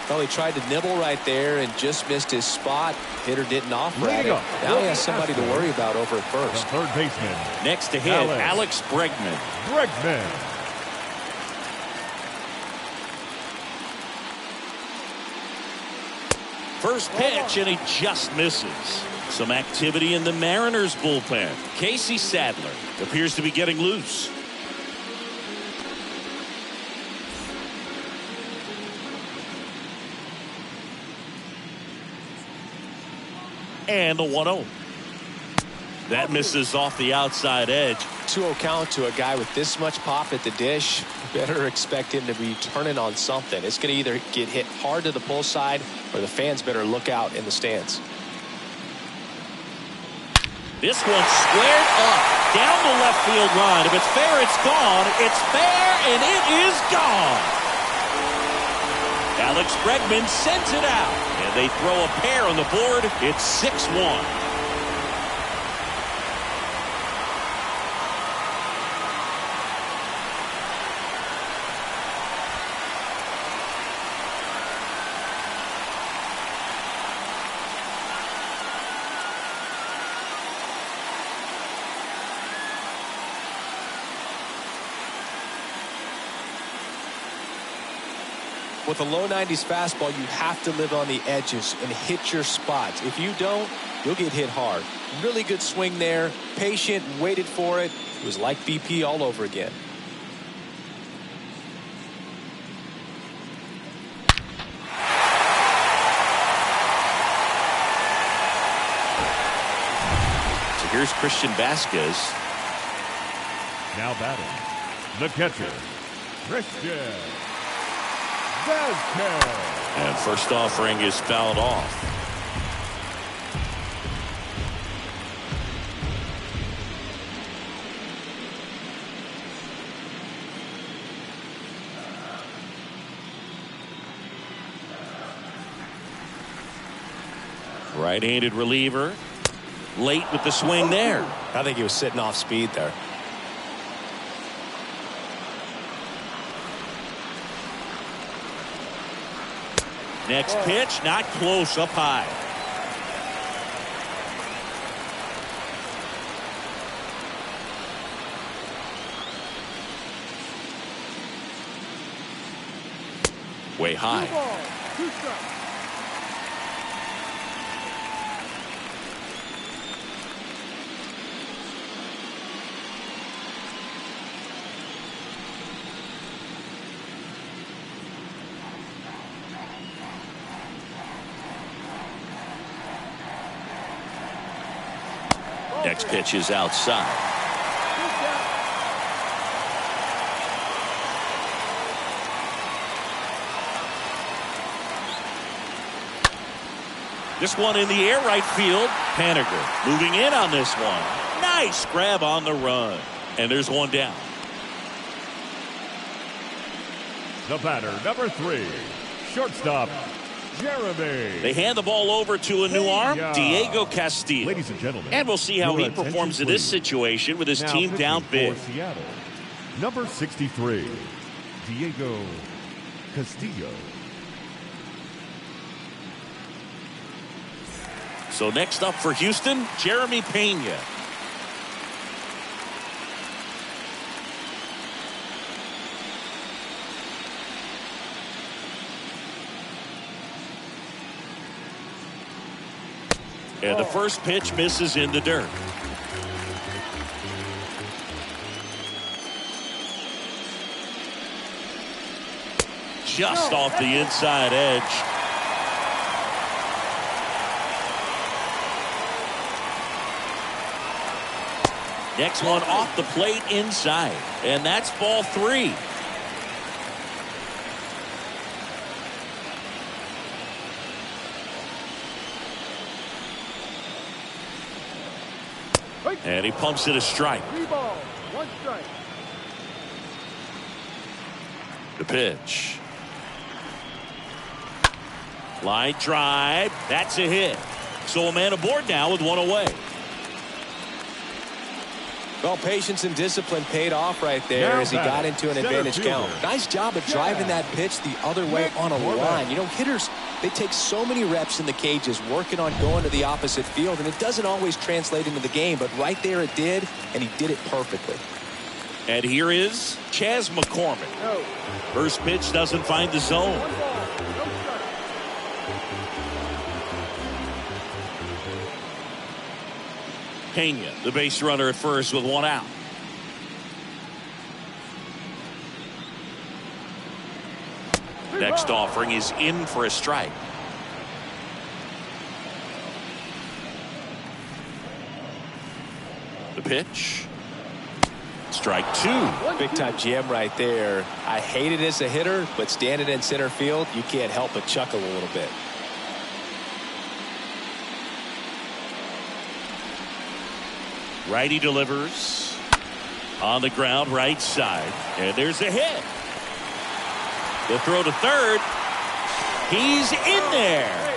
Well, he tried to nibble right there and just missed his spot. Hitter didn't offer at it. Now he has somebody to worry about over at first. The third baseman. Next to hit, Alex Bregman. First pitch, and he just misses. Some activity in the Mariners bullpen. Casey Sadler appears to be getting loose. And the 1-0. That misses off the outside edge. 2-0 count to a guy with this much pop at the dish. Better expect him to be turning on something. It's going to either get hit hard to the pull side, or the fans better look out in the stands. This one squared up down the left field line. If it's fair, it's gone. It's fair, and it is gone. Alex Bregman sends it out, and they throw a pair on the board. It's 6-1. With a low 90s fastball, you have to live on the edges and hit your spots. If you don't, you'll get hit hard. Really good swing there. Patient, waited for it. It was like BP all over again. So here's Christian Vasquez. Now batting, the catcher, Christian Vasquez. And first offering is fouled off. Right-handed reliever. Late with the swing there. I think he was sitting off speed there. Next pitch, not close, up high. Way high. Next pitch is outside. This one in the air, right field. Paniger moving in on this one. Nice grab on the run. And there's one down. The batter, number 3, shortstop, Jeremy. They hand the ball over to a new arm, Diego Castillo. Ladies and gentlemen, and we'll see how he performs in this situation with his team down big. Seattle, number 63, Diego Castillo. So next up for Houston, Jeremy Pena. And the first pitch misses in the dirt. Just off the inside edge. Next one off the plate inside. And that's ball 3. And he pumps it a strike. 3 balls, 1 strike. The pitch. Line drive. That's a hit. So a man aboard now with one away. Well, patience and discipline paid off right there as he got into an advantage count. Nice job of driving that pitch the other way on a line. You know, hitters, they take so many reps in the cages working on going to the opposite field, and it doesn't always translate into the game, but right there it did, and he did it perfectly. And here is Chas McCormick. First pitch doesn't find the zone. Pena, the base runner at first with one out. Next offering is in for a strike. The pitch. Strike two. Big time jam right there. I hate it as a hitter, but standing in center field, you can't help but chuckle a little bit. Righty delivers on the ground right side, and there's a hit. The throw to third. He's in there.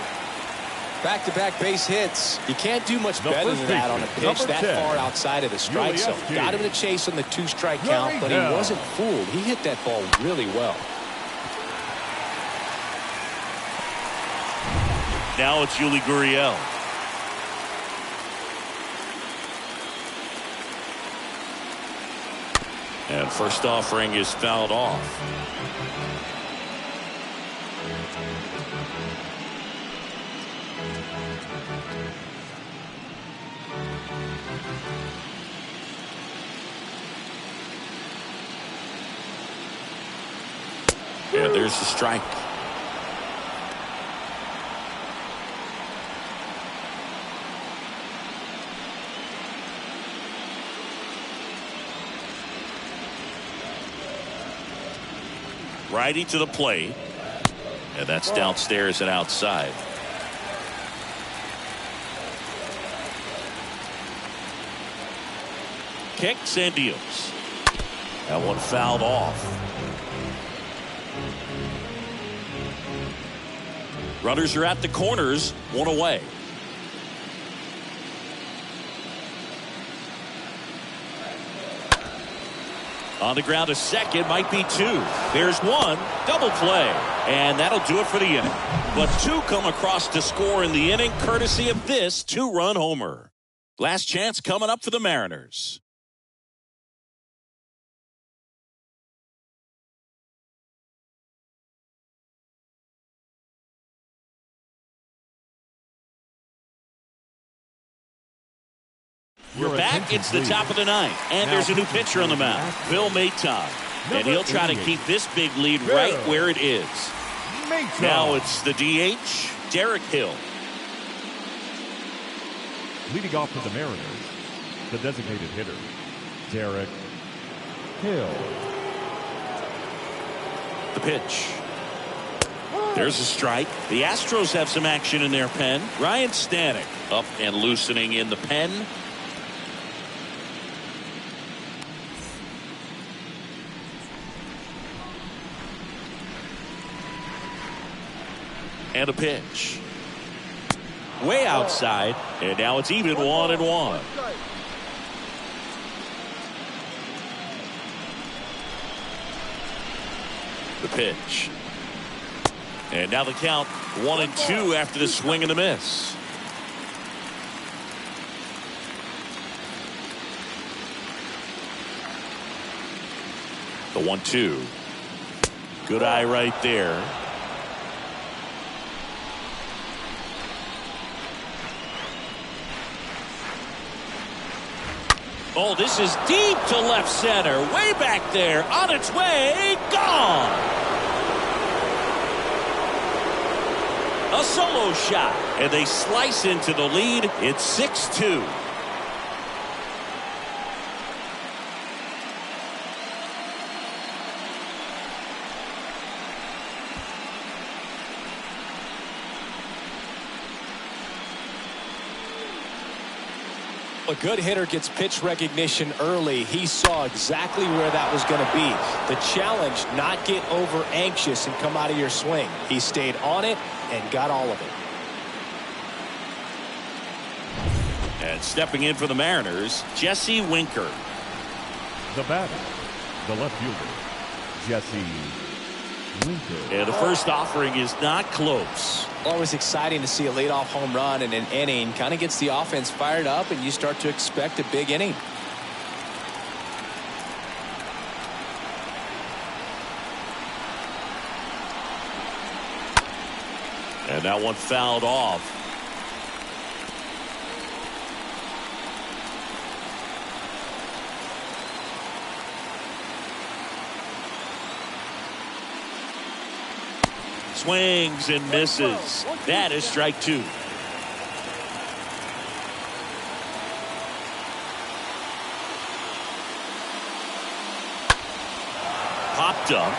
Back-to-back base hits. You can't do much better than that on a pitch that far outside of the strike zone. Got him in a chase on the 2-strike count, but he wasn't fooled. He hit that ball really well. Now it's Yuli Gurriel. And first offering is fouled off. And there's the strike. Righty to the plate, and that's downstairs and outside. Kicks and deals. That one fouled off. Runners are at the corners, one away. On the ground, a second, might be two. There's one, double play, and that'll do it for the inning. But two come across to score in the inning, courtesy of this two-run homer. Last chance coming up for the Mariners. We're back. It's the top of the ninth, and there's a new pitcher on the mound, Bill Maton, and he'll try to keep this big lead right where it is. Now it's the DH, Derek Hill. Leading off for the Mariners, the designated hitter, Derek Hill. The pitch. There's a strike. The Astros have some action in their pen. Ryan Stanek up and loosening in the pen. And a pitch. Way outside, and now it's even 1-1. The pitch. And now the count 1-2 after the swing and the miss. The 1-2. Good eye right there. Oh, this is deep to left center. Way back there. On its way. Gone. A solo shot. And they slice into the lead. It's 6-2. A good hitter gets pitch recognition early. He saw exactly where that was going to be. The challenge, not get over anxious and come out of your swing. He stayed on it and got all of it. And stepping in for the Mariners, Jesse Winker. The batter, the left fielder, Jesse Winker. And the first offering is not close. Always exciting to see a leadoff home run in an inning. Kind of gets the offense fired up, and you start to expect a big inning. And that one fouled off. Swings and misses. That is strike two. Popped up.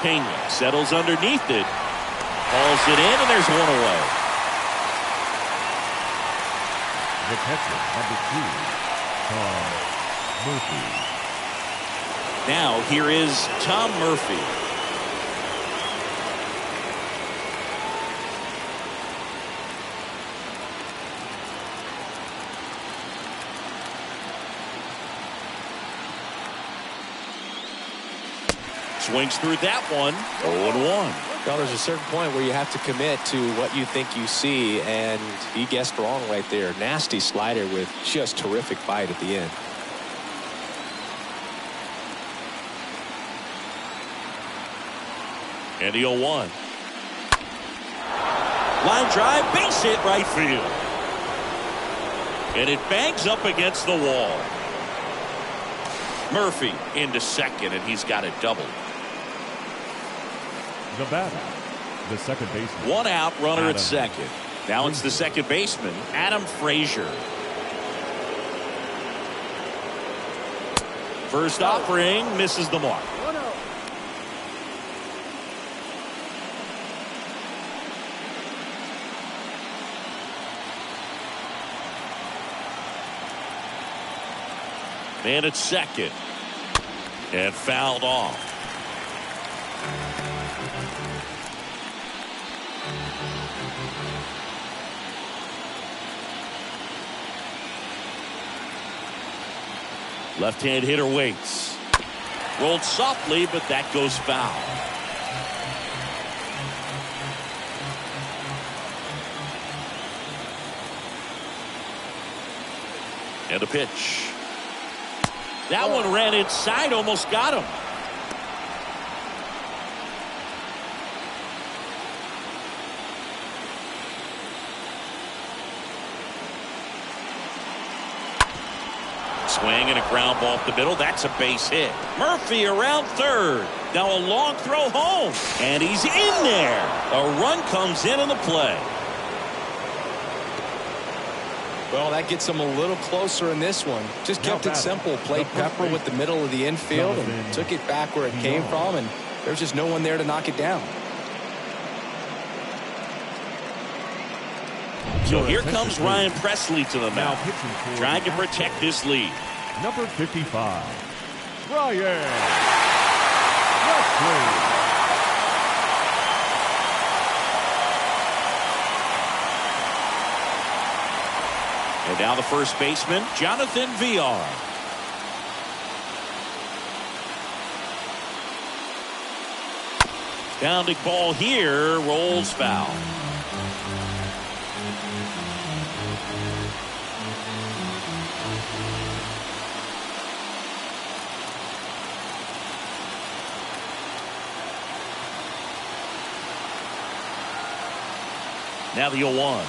Pena settles underneath it. Hauls it in, and there's one away. The catcher, number 2, Tom Murphy. Now here is Tom Murphy. Swings through that one. 0-1. Well, there's a certain point where you have to commit to what you think you see, and he guessed wrong right there. Nasty slider with just terrific bite at the end. And the 0-1. Line drive, base hit right field. And it bangs up against the wall. Murphy into second, and he's got it doubled. The batter, the second baseman. One out, runner Adam at second. Now it's the second baseman, Adam Frazier. First offering misses the mark. Man at second. And fouled off. Left-hand hitter waits. Rolled softly, but that goes foul. And a pitch. That one ran inside, almost got him. Swing and a ground ball up the middle. That's a base hit. Murphy around third. Now a long throw home. And he's in there. A run comes in on the play. Well, that gets him a little closer in this one. Just kept it simple. Played Pepper with the middle of the infield and took it back where it came from, and there's just no one there to knock it down. So here comes Ryan Presley to the mound, trying to protect this lead. Number 55, Ryan Presley. And now the first baseman, Jonathan VR. Pounding ball here, rolls foul. Now the 0-1.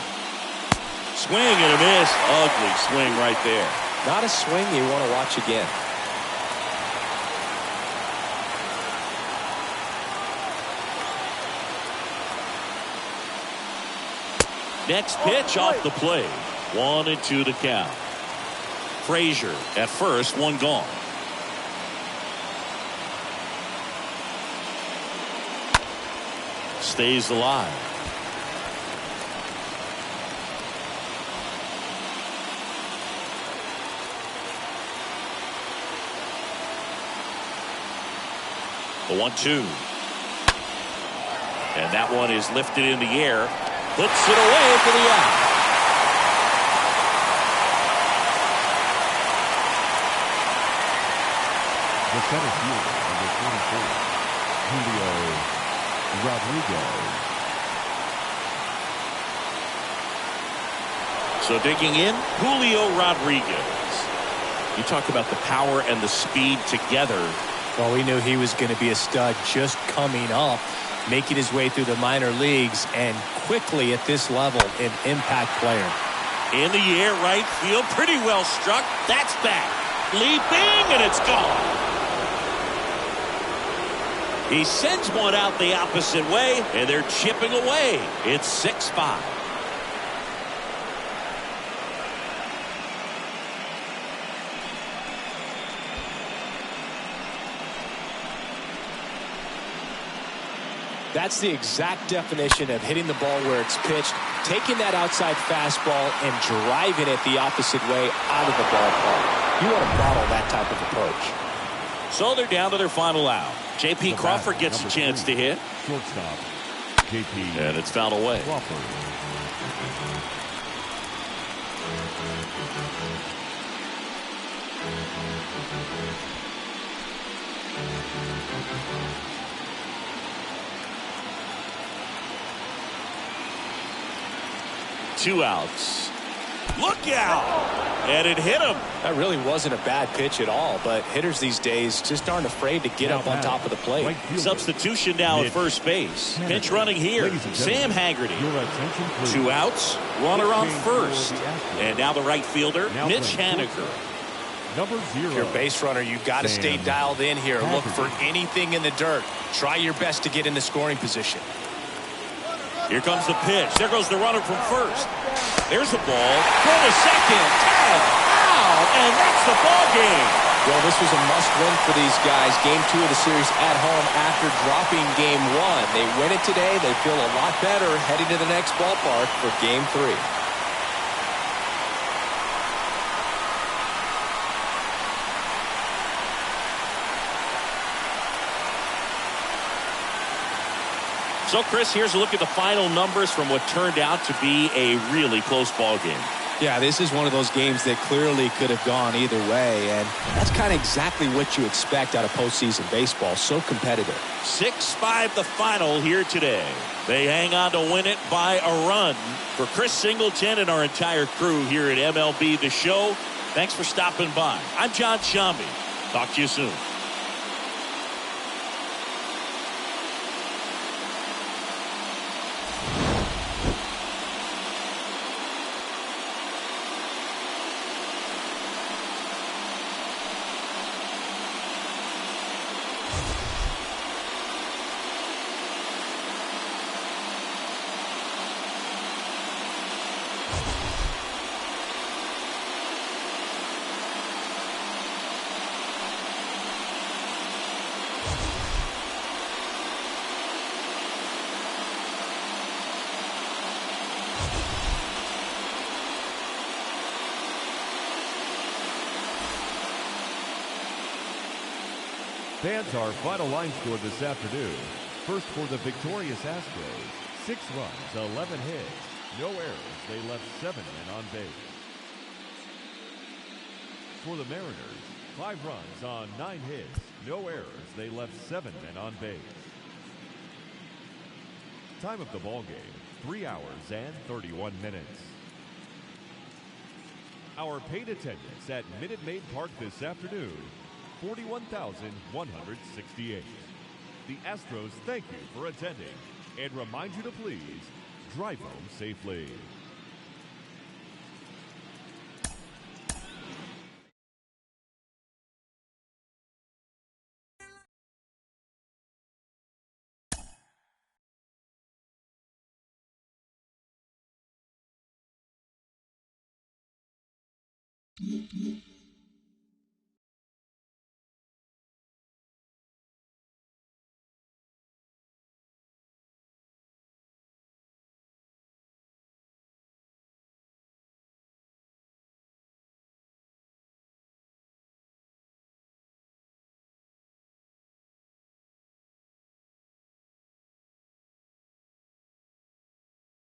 Swing and a miss. Ugly swing right there. Not a swing you want to watch again. Next pitch off the plate. 1-2 to count. Frazier at first, one gone. Stays alive. The 1-2. And that one is lifted in the air. Puts it away for the out. The center fielder, number 44, Julio Rodriguez. So digging in, Julio Rodriguez. You talk about the power and the speed together. Well, we knew he was going to be a stud just coming up, making his way through the minor leagues, and quickly at this level, an impact player. In the air, right field, pretty well struck. That's back. Leaping, and it's gone. He sends one out the opposite way, and they're chipping away. It's 6-5. That's the exact definition of hitting the ball where it's pitched, taking that outside fastball and driving it the opposite way out of the ballpark. You want to bottle that type of approach. So they're down to their final out. J.P. Crawford gets a chance to hit. Shortstop, J.P. And it's fouled away. Crawford. Two outs. Look out! And it hit him. That really wasn't a bad pitch at all, but hitters these days just aren't afraid to get up on top of the plate. Substitution now at first base. Pitch running here. Sam Haggerty. 2 outs. Runner on first. And now the right fielder, Mitch Haniger. Number 0. If you're a base runner, you've got to stay dialed in here. Look for anything in the dirt. Try your best to get in the scoring position. Here comes the pitch. There goes the runner from first. There's a ball. Go to second. Tag. Out. And that's the ball game. Well, this was a must-win for these guys. Game 2 of the series at home after dropping Game 1. They win it today. They feel a lot better heading to the next ballpark for Game 3. So, Chris, here's a look at the final numbers from what turned out to be a really close ball game. Yeah, this is one of those games that clearly could have gone either way, and that's kind of exactly what you expect out of postseason baseball. So competitive. 6-5 the final here today. They hang on to win it by a run. For Chris Singleton and our entire crew here at MLB The Show, thanks for stopping by. I'm John Shambi. Talk to you soon. Fans, our final line score this afternoon. First for the victorious Astros, 6 runs, 11 hits, no errors. They left 7 men on base. For the Mariners, 5 runs on 9 hits, no errors. They left 7 men on base. Time of the ball game, 3 hours and 31 minutes. Our paid attendance at Minute Maid Park this afternoon, 41,168. The Astros thank you for attending and remind you to please drive home safely.